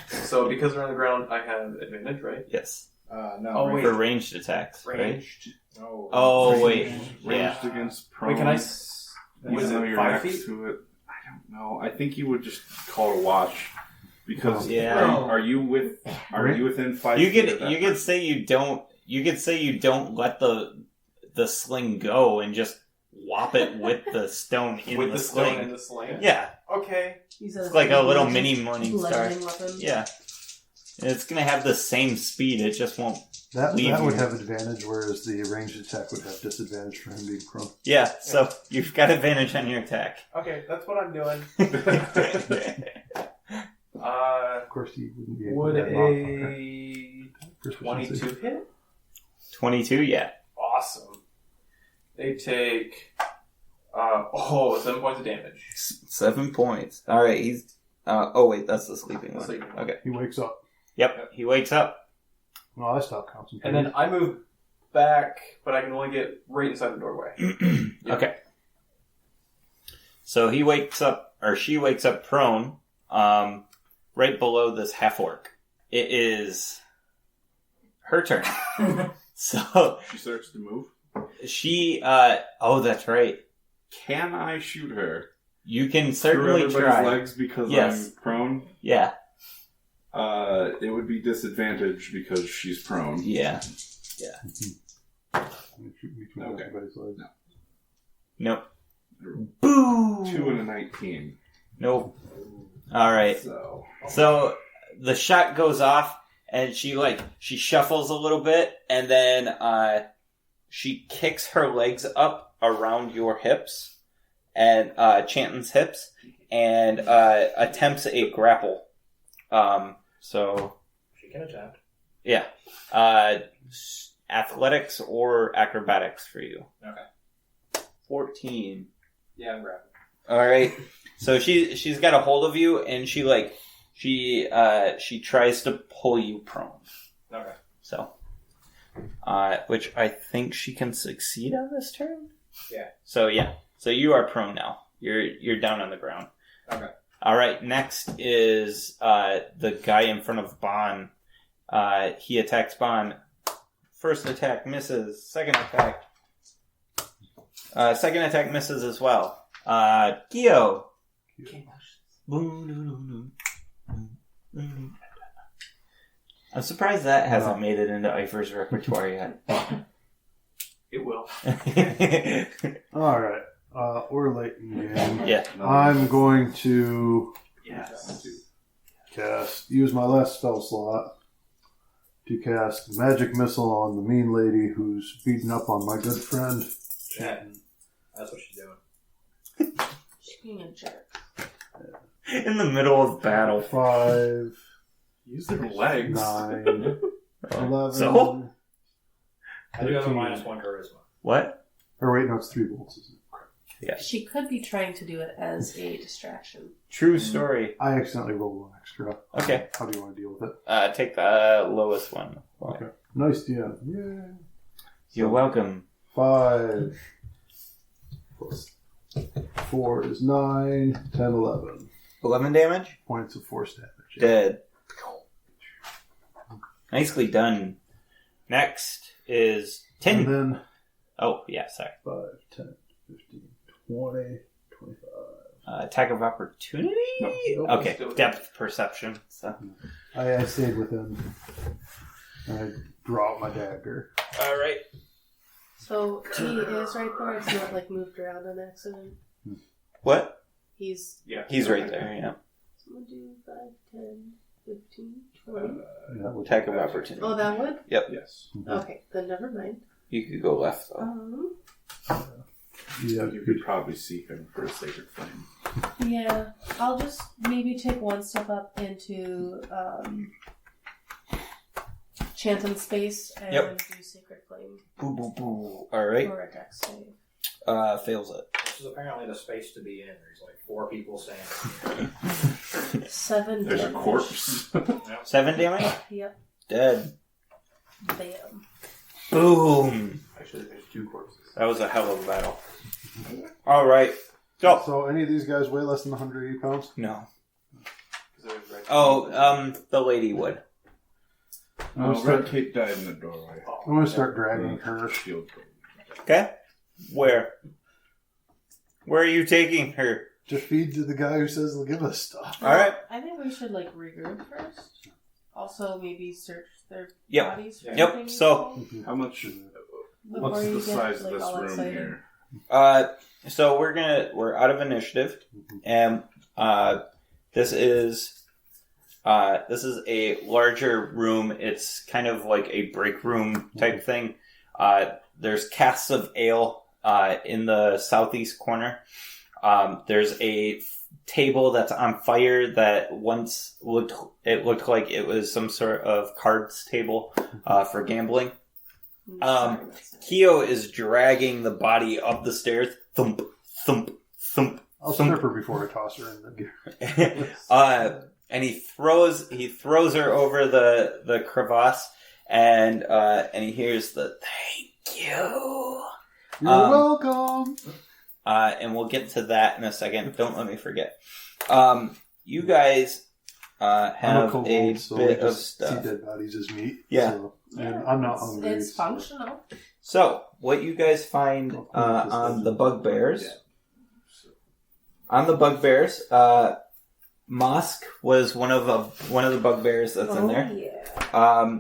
So because they're on the ground, I have advantage, right? Yes. No. Oh, wait. For ranged attacks, right? Ranged. No. Oh, wait. Ranged Yeah. against prone. Wait, can I? Even Was though it you're 5 next feet? to it, I don't know. I think you would just call to watch because Yeah. are you within 5 You feet could of that you could person? say you don't let the sling go and just whop it with the stone in With the the sling. stone in the sling. Yeah. Okay. Use It's like a little mini bludgeoning Morning Star. weapon. Yeah. And it's gonna have the same speed, it just won't That leave would you. have advantage, whereas the ranged attack would have disadvantage for him being prone. Yeah, so you've got advantage on your attack. Okay, that's what I'm doing. Of course, he wouldn't be able Would to have a proficiency. 22 hit? 22, yeah. Awesome. They take 7 points of damage. 7 points. Alright, he's oh wait, that's the sleeping one. Sleeping one. Okay. He wakes up. Yep, he wakes up. Well, I stop And concentrating. then I move back, but I can only get right inside the doorway. Okay. So he wakes up, or she wakes up prone, right below this half orc. It is her turn. So She starts to move. she, oh, that's right. Can I shoot her? You can Through certainly everybody's try. legs because Yes. I'm prone. Yeah, It would be disadvantage because she's prone. yeah. Shoot me through Okay. everybody's legs. Nope. Boo! 2 and a 19. Nope. Alright. So the shot goes off, and she shuffles a little bit, and then she kicks her legs up around your hips, and Chanton's hips, and attempts a grapple. So She can attempt. yeah, athletics or acrobatics for you. Okay. 14. Yeah, I'm grabbing. All right. So she's got a hold of you, and she tries to pull you prone. Okay. So, which I think she can succeed on this turn. Yeah. So yeah. So you are prone now. You're down on the ground. Okay. All right. Next is the guy in front of Bon. He attacks Bon. First attack misses. Second attack misses as well. Gio. I'm surprised that hasn't made it into Iver's repertoire yet. It will. Alright. We're late in the game. Yeah. I'm going to Yes. use my last spell slot to cast Magic Missile on the mean lady who's beating up on my good friend. Yeah. That's what she's doing. She's being a jerk. In the middle of battle. 5, Use their legs. 9, 11. So? I do have a 13. -1 charisma. What? Or wait, no, it's 3 volts, isn't it? Yeah. She could be trying to do it as a distraction. True story. I accidentally rolled 1 extra. Okay. How do you want to deal with it? Take the lowest one. Okay. Nice DM. Yeah. You're welcome. 5 plus 4 is 9, 10, 11. 11 damage? Points of force damage. Yeah. Dead. Nicely done. Next is And 10. then Oh, yeah, sorry. 5, 10, 15, 20, 25. Attack of opportunity? Nope. Okay, depth perception. So. I stayed within. And I draw out my dagger. Alright. So he is right there. It's not like moved around on accident. What? He's He's right there, yeah. So we'll do 5, 10, 15, 20. Attack of opportunity. Oh, that would? Yep. Yes. Okay, then never mind. You could go left, though. Yeah, You could probably see him for a sacred flame. Yeah, I'll just maybe take one step up into Chanton space and do Sacred Flame. Boo, boo, boo. Alright. Or a dex save. Fails it. This is apparently the space to be in. There's like 4 people standing. 7 There's damage. a corpse. 7 damage? Yep. Dead. Bam. Boom. Actually, there's 2 corpses. That was a hell of a battle. Alright. Go. So any of these guys weigh less than 180 pounds? No. Right. Oh, the lady would. Red Cape died in the doorway. I'm going to start dragging her. Shield. Okay. Where? Where are you taking her? To feed to the guy who says he'll give us stuff. Alright. I think we should regroup first. Also, maybe search their Yep. bodies for Yep. anything So- useful How much? before What's you the get, size of this all room excited. here? So we're out of initiative, and this is a larger room. It's kind of like a break room type thing. There's casks of ale in the southeast corner. There's a table that's on fire that once looked like it was some sort of cards table for gambling. Keo is dragging the body up the stairs. Thump, thump, thump. I'll thump. strip her before I toss her in the gear. And he throws her over the crevasse, and he hears the thank you. You're welcome. And we'll get to that in a second. Don't let me forget. You guys have kobold, a so bit we of just stuff. see dead bodies as meat. Yeah. So, and I'm not hungry. It's so- functional. So, what you guys find on the bugbears? On the bugbears, Mosk was one of the bugbears that's in there. Yeah.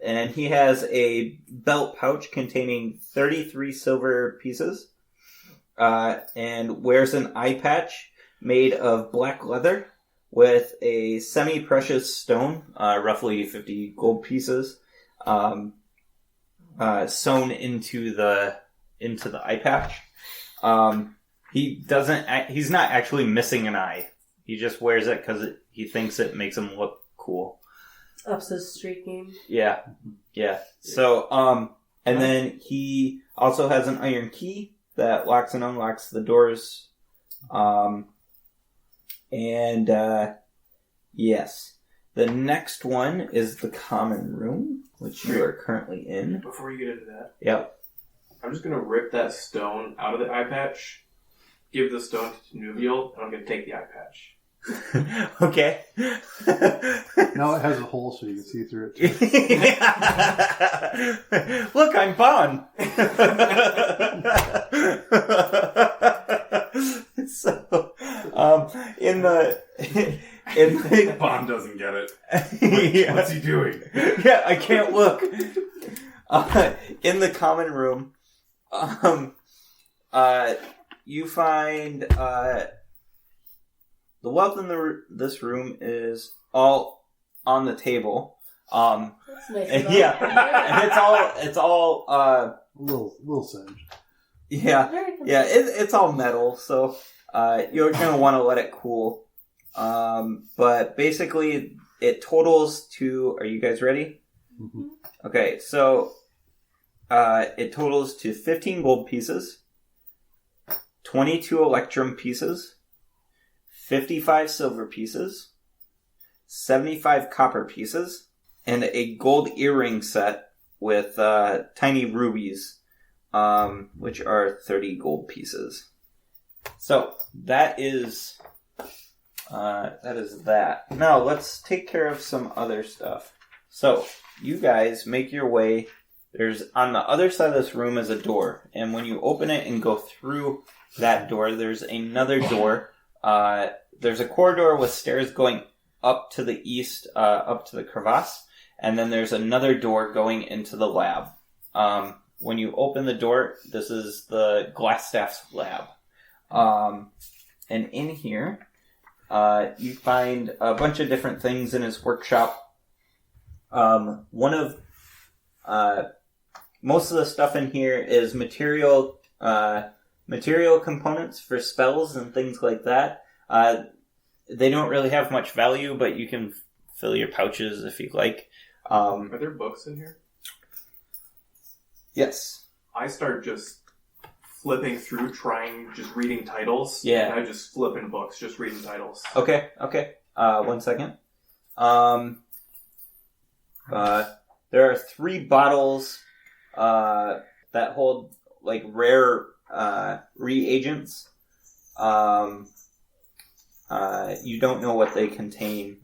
And he has a belt pouch containing 33 silver pieces, and wears an eye patch made of black leather with a semi-precious stone, roughly 50 gold pieces, sewn into the eye patch. He's not actually missing an eye. He just wears it because he thinks it makes him look cool. Ups his streak game. Yeah. So, and then he also has an iron key that locks and unlocks the doors. Yes. The next one is the common room, which you are currently in. Before you get into that, Yep. I'm just going to rip that stone out of the eye patch, give the stone to Nubiel, and I'm going to take the eye patch. Okay. Now it has a hole so you can see through it. Too. Look, I'm Bon. So, in the Bond doesn't get it. Yeah. What's he doing? Yeah, I can't look. In the common room, you find the wealth in this room is all on the table. That's nice. And and it's all A little singed. it's all metal, so you're gonna want to let it cool. But basically, it totals to. Are you guys ready? Mm-hmm. Okay, so it totals to 15 gold pieces, 22 electrum pieces, 55 silver pieces, 75 copper pieces, and a gold earring set with tiny rubies, which are 30 gold pieces. So that is that. Now let's take care of some other stuff. So you guys make your way. There's on the other side of this room is a door, and when you open it and go through that door, there's another door. There's a corridor with stairs going up to the east, up to the crevasse, and then there's another door going into the lab, when you open the door, this is the Glassstaff's lab. And in here, you find a bunch of different things in his workshop. Most of the stuff in here is material components for spells and things like that. They don't really have much value, but you can fill your pouches if you like. Are there books in here? Yes. I start just flipping through, just reading titles. Yeah. And I just flip in books, just reading titles. Okay. 1 second. There are 3 bottles that hold like rare reagents. You don't know what they contain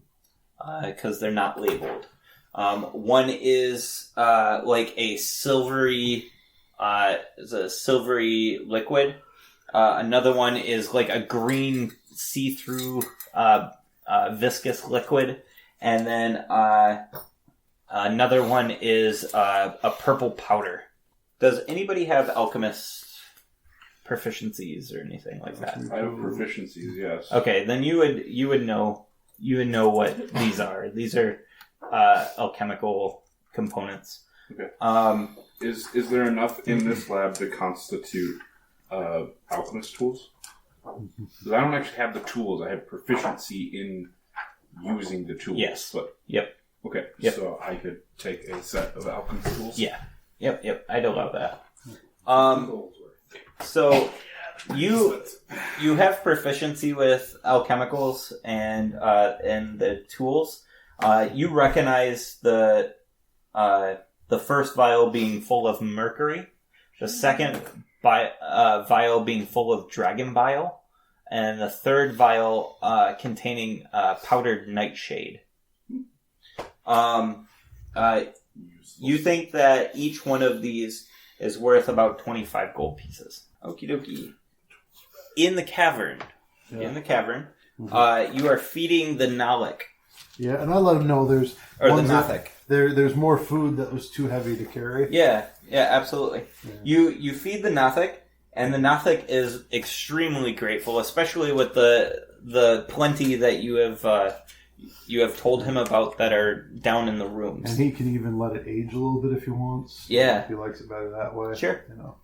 because they're not labeled. One is like a silvery liquid. Another one is like a green see-through viscous liquid, and then another one is a purple powder. Does anybody have alchemist proficiencies or anything like that? I have proficiencies, yes. Okay, then you would know what these are. These are alchemical components. Okay. Is there enough in this lab to constitute alchemist tools? Because I don't actually have the tools. I have proficiency in using the tools. Yes. But Yep. Okay. Yep. So I could take a set of alchemist tools. Yeah. Yep. I'd allow that. So you have proficiency with alchemicals and the tools. You recognize the first vial being full of mercury, the second vial being full of dragon bile, and the third vial containing powdered nightshade. You think that each one of these is worth about 25 gold pieces. Okie dokie. In the cavern, you are feeding the Nalik. Yeah, and I let him know there's Or the ones that- Nathik. There's more food that was too heavy to carry. Yeah, absolutely. Yeah. You feed the Nathik, and the Nathik is extremely grateful, especially with the plenty that you have told him about that are down in the rooms. And he can even let it age a little bit if he wants. Yeah. If he likes it better that way. Sure. You know.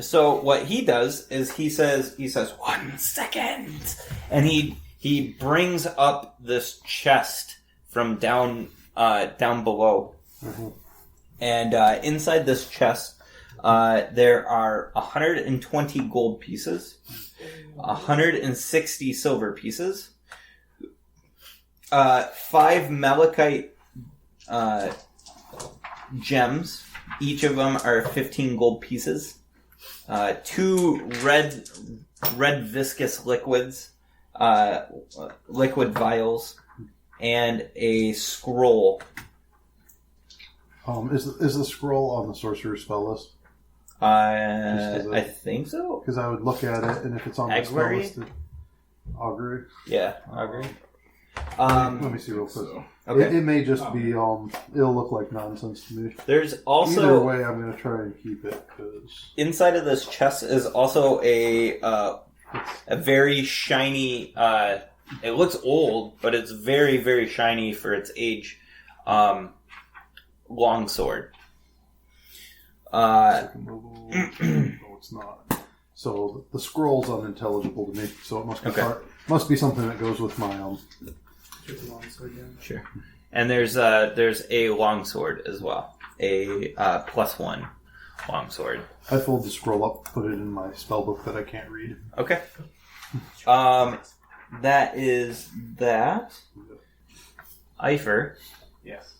So what he does is he says 1 second, and he brings up this chest from down below, and inside this chest there are 120 gold pieces, 160 silver pieces, 5 malachite gems. Each of them are 15 gold pieces. 2 red viscous liquids, liquid vials, and a scroll. Is the scroll on the sorcerer's spell list? I think so. Because I would look at it, and if it's on the spell Augury? list, augury. Yeah, augury. Let me see real quick. Okay. It may just be. It'll look like nonsense to me. There's also Either way, I'm going to try and keep it because inside of this chest is also a very shiny. It looks old, but it's very, very shiny for its age. Longsword. No, it's not. So the scroll's unintelligible to me. So it must be something that goes with my Sure. And there's a longsword as well, a +1 longsword. I fold the scroll up, put it in my spell book that I can't read. Okay. That is that. Eifer. Yes.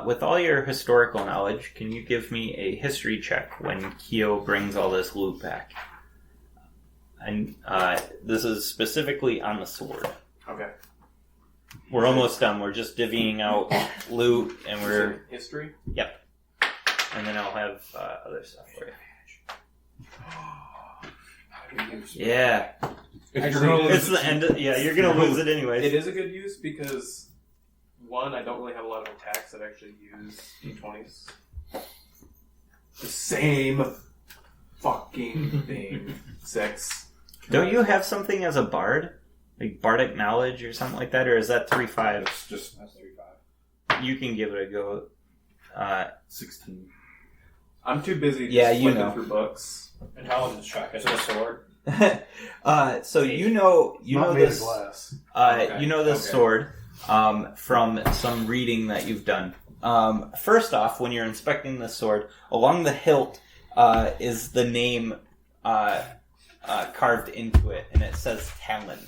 With all your historical knowledge, can you give me a history check when Kyo brings all this loot back? And this is specifically on the sword. Okay. We're almost done. We're just divvying out loot, and we're... History? Yep. And then I'll have other stuff for you. Yeah. It's the end of... Yeah, you're going to lose it anyway. It is a good use because, one, I don't really have a lot of attacks that actually use D20s. the same fucking thing. 6. Don't you have something as a bard? Like bardic knowledge or something like that? Or is that 3/5? It's just That's 3/5. You can give it a go. 16. I'm too busy Yeah, just you flipping know. through books. Intelligence check. Is it a sword? So you know Not made of this. glass. Okay, You know this okay. sword from some reading that you've done. First off, when you're inspecting this sword, along the hilt is the name carved into it, and it says Talon.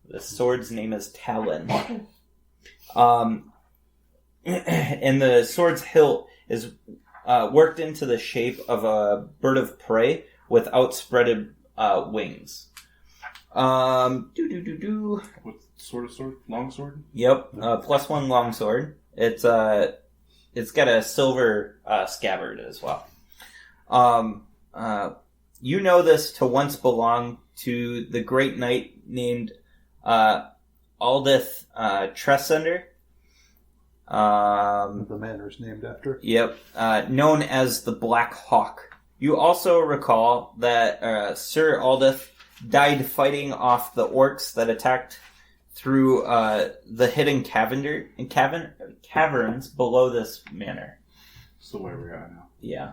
The sword's name is Talon. And the sword's hilt is worked into the shape of a bird of prey with outspreaded wings. What sort of sword? Long sword? Yep, +1 longsword. It's got a silver scabbard as well. You know this to once belong to the great knight named Aldith Tresender. The manor's named after. Yep, known as the Black Hawk. You also recall that Sir Aldith died fighting off the orcs that attacked through the hidden caverns below this manor. That's the way we're at now. Yeah.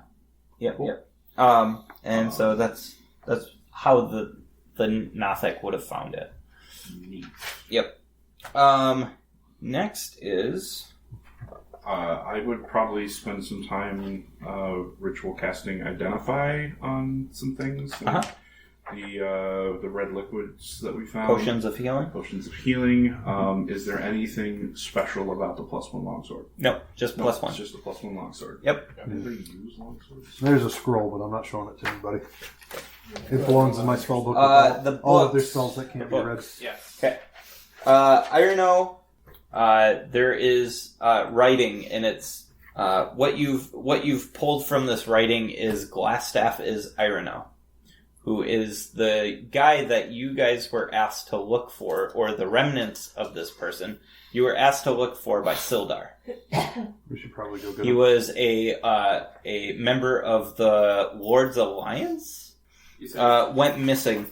Yep. And so that's how the Nothic would have found it. Neat. Yep. Next is I would probably spend some time ritual casting Identify on some things. Uh-huh. The red liquids that we found. Potions of Healing. Potions of healing. Is there anything special about the +1 longsword? No, just No, +1. It's just a +1 longsword. Yep. Anybody use longswords? There's a scroll, but I'm not showing it to anybody. It belongs in my spell book. The all of their books. spells that can't be read. Yes. Okay. Irono, there is writing, and it's what you've pulled from this writing is Glassstaff is Irono, who is the guy that you guys were asked to look for, or the remnants of this person you were asked to look for by Sildar. We should probably go get He him. was a member of the Lord's Alliance. Went missing.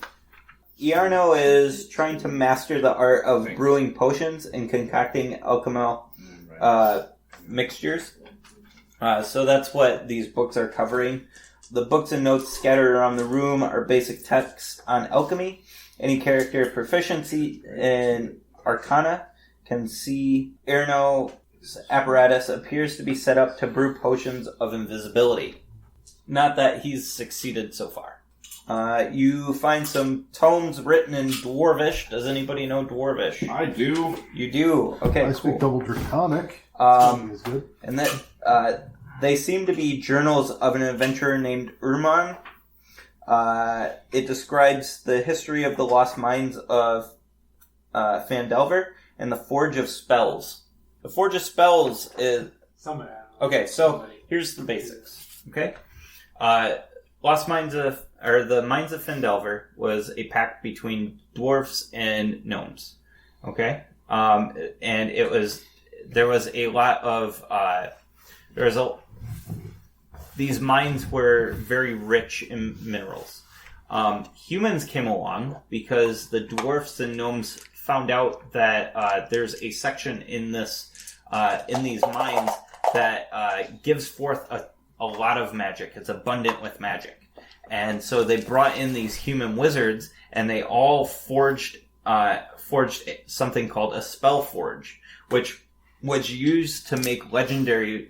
Iarno is trying to master the art of brewing potions and concocting alchemical mixtures. So that's what these books are covering. The books and notes scattered around the room are basic texts on alchemy. Any character proficiency in Arcana can see Iarno's apparatus appears to be set up to brew potions of invisibility. Not that he's succeeded so far. You find some tomes written in Dwarvish. Does anybody know Dwarvish? I do. You do? Okay, I cool. speak double draconic. Is good. And that they seem to be journals of an adventurer named Urman. It describes the history of the lost mines of Phandelver and the Forge of Spells. The Forge of Spells is... Somebody. Okay, so here's the basics. Okay? The Mines of Phandelver was a pact between dwarfs and gnomes. Okay? And there was a lot of... these mines were very rich in minerals. Humans came along because the dwarfs and gnomes found out that there's a section in these mines that gives forth a lot of magic. It's abundant with magic. And so they brought in these human wizards, and they all forged something called a spell forge, which was used to make legendary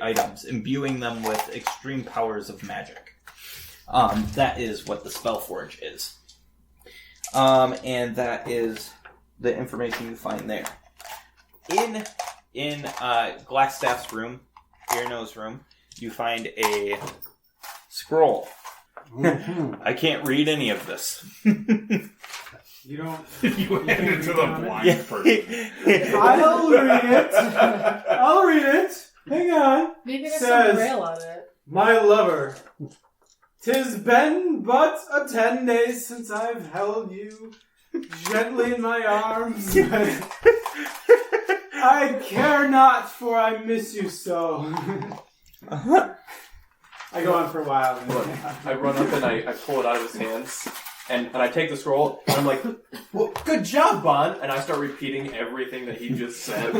items, imbuing them with extreme powers of magic. That is what the spell forge is. And that is the information you find there. In Glassstaff's room, Iarno's room, you find a scroll. I can't read any of this. You don't. You hand it to the blind person. I'll read it. I'll read it. Hang on. Maybe there's Says- some braille on it. My lover, 'tis been but 10 days since I've held you gently in my arms. I care not, for I miss you so. I go on for a while. Look, I run up and I pull it out of his hands, and I take the scroll, and I'm like, well, good job, Bon! And I start repeating everything that he just said.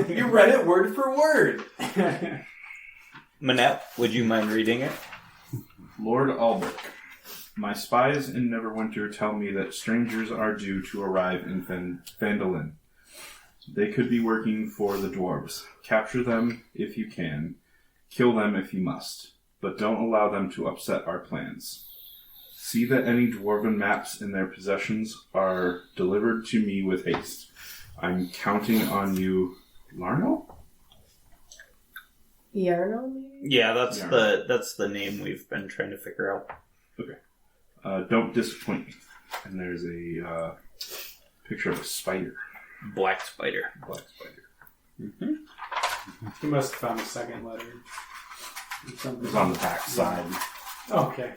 You read it word for word! Manette, would you mind reading it? Lord Albrecht, my spies in Neverwinter tell me that strangers are due to arrive in Phandalin. They could be working for the dwarves. Capture them if you can. Kill them if you must. But don't allow them to upset our plans. See that any dwarven maps in their possessions are delivered to me with haste. I'm counting on you, Larno? Yarno, maybe? Yeah, that's the name we've been trying to figure out. Okay. Don't disappoint me. And there's a picture of a spider. Black spider. Black spider. Mm-hmm. You must have found the second letter. It was on the back side. Oh, okay.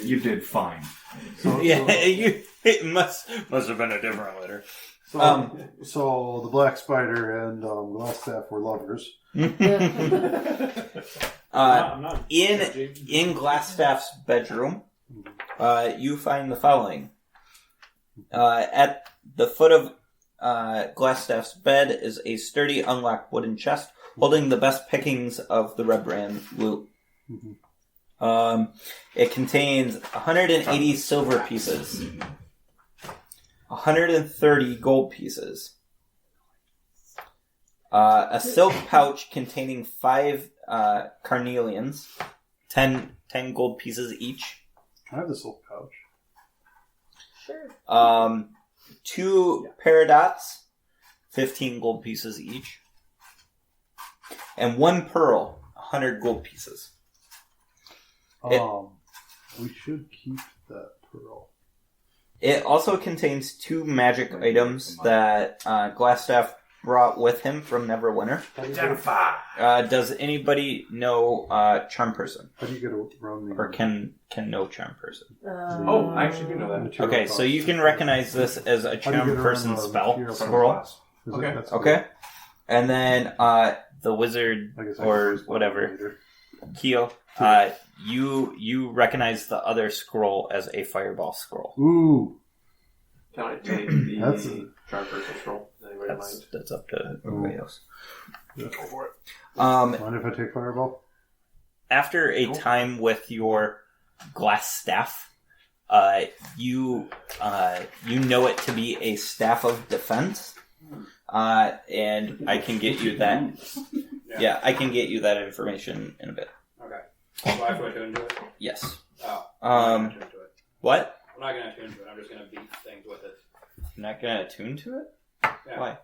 You did fine. It must have been a different letter. So the black spider and Glassstaff were lovers. I'm not In Glassstaff's bedroom, you find the following. At the foot of Glassstaff's bed is a sturdy, unlocked wooden chest holding the best pickings of the Red Brand loot. It contains 180 silver pieces, 130 gold pieces, a silk pouch containing 5 carnelians, 10 gold pieces each. I have the silk pouch. Sure. 2 paradots, 15 gold pieces each, and 1 pearl, 100 gold pieces. We should keep that pearl. It also contains 2 magic items that Glassstaff brought with him from Neverwinter. Identify! Does anybody know Charm Person? How do you get around the... Or can know Charm Person? Oh, I actually do know that. Okay, so you can recognize this as a Charm Person spell scroll. Okay. Okay. And then the wizard or whatever, Keo, you recognize the other scroll as a fireball scroll. Ooh. Can I take the Charm Person scroll? That's up to everybody else. Go for it. Mind if I take fireball? After a time with your glass staff, you know it to be a staff of defense, and I can get you that. Yeah, I can get you that information in a bit. Okay. So I have to attune to it? Yes. Oh. I'm not gonna attune to it. What? I'm not going to attune to it. I'm just going to beat things with it. You're not going to attune to it? Yeah. Why?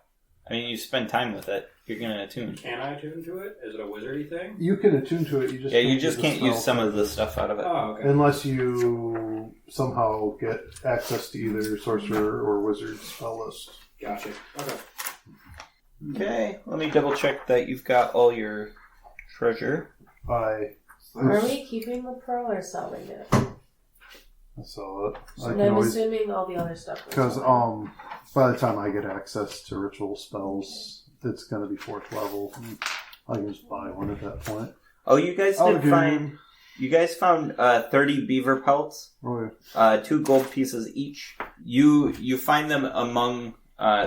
I mean, you spend time with it. You're going to attune. Can I attune to it? Is it a wizardy thing? You can attune to it. You just can't use some of the stuff out of it. Oh, okay. Unless you somehow get access to either sorcerer or wizard spell list. Gotcha. Okay. Okay, let me double check that you've got all your treasure. I Are we keeping the pearl or selling it? sell it. And I'm assuming all the other stuff. Because by the time I get access to ritual spells, it's going to be 4th level. I can just buy one at that point. Oh, you guys did find. You guys found 30 beaver pelts. Oh, yeah. 2 gold pieces each. You find them among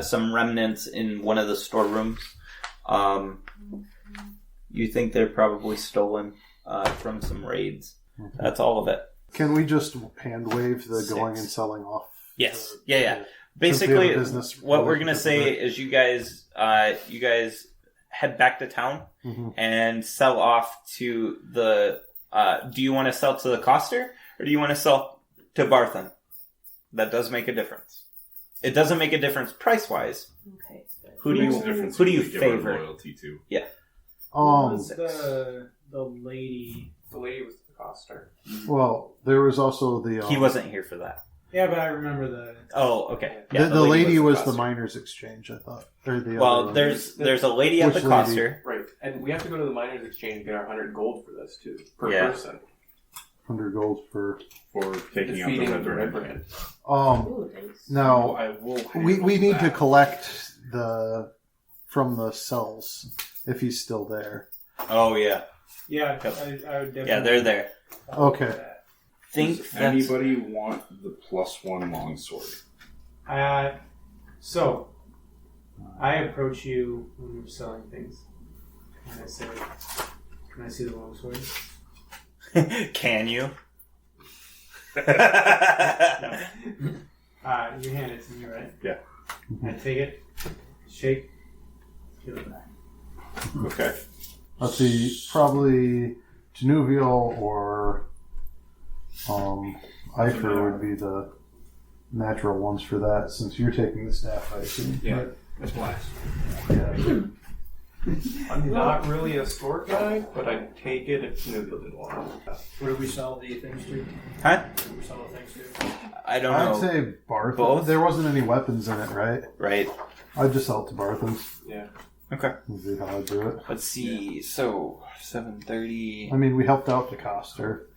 some remnants in one of the storerooms. You think they're probably stolen from some raids. That's all of it. Can we just hand wave the 6. going and selling off? Yes. Yeah. Basically, what we're gonna say is you guys head back to town and sell off to the. Do you want to sell to the coster or do you want to sell to Barthen? That does make a difference. It doesn't make a difference price wise. Okay. Who do you favor? Loyalty to? Yeah. Was the lady? The lady was the coster. Well, there was also the. He wasn't here for that. Yeah, but I remember the. Oh, okay. Yeah, the lady was coster. the miners' exchange, I thought. Or the Well, other there's a lady at the coster. Right, and we have to go to the miners' exchange and get our 100 gold for this too per Yeah. person. 100 gold for taking out the Defeating red brand. brand. Ooh, thanks. Now I will we need to collect from the cells. if he's still there. Oh, yeah. Yeah, I would definitely. Yeah, they're there. Okay. Think Does that's... anybody want the +1 longsword? So, I approach you when you're selling things. And I say, can I see the longsword? Can you? You hand it to me, right? Yeah. I take it, shake, give it back. Okay. Let's see, probably Genuvial or Ifer would be the natural ones for that, since you're taking the staff, I assume. Yeah, that's blast. Yeah. I'm not really a store guy, but I'd take it if Nubia didn't want it. Where do we sell the things to? Huh? Where do we sell the things to? I don't know. I'd say Barth. Both? There wasn't any weapons in it, right? Right. I'd just sell it to Barthens. Yeah. Okay. Would be how I'd do it. Let's see. So, 7:30. I mean, we helped out the Coster.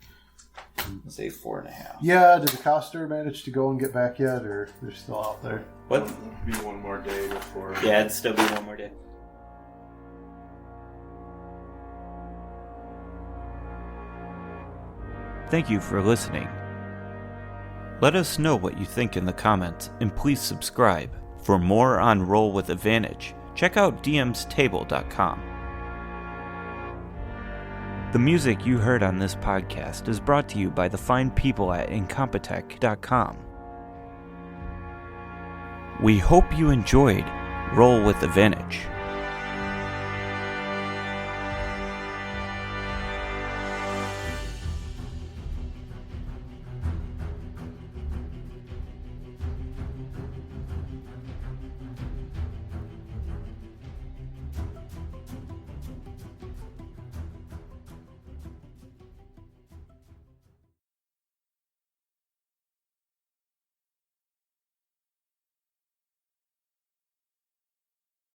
Let's say 4.5. Yeah, did the Coster manage to go and get back yet, or they're still out there? What? Be one more day before. Yeah, it'd still be one more day. Thank you for listening. Let us know what you think in the comments, and please subscribe. For more on Roll with Advantage, check out dmstable.com. The music you heard on this podcast is brought to you by the fine people at incompetech.com. We hope you enjoyed Roll with Advantage.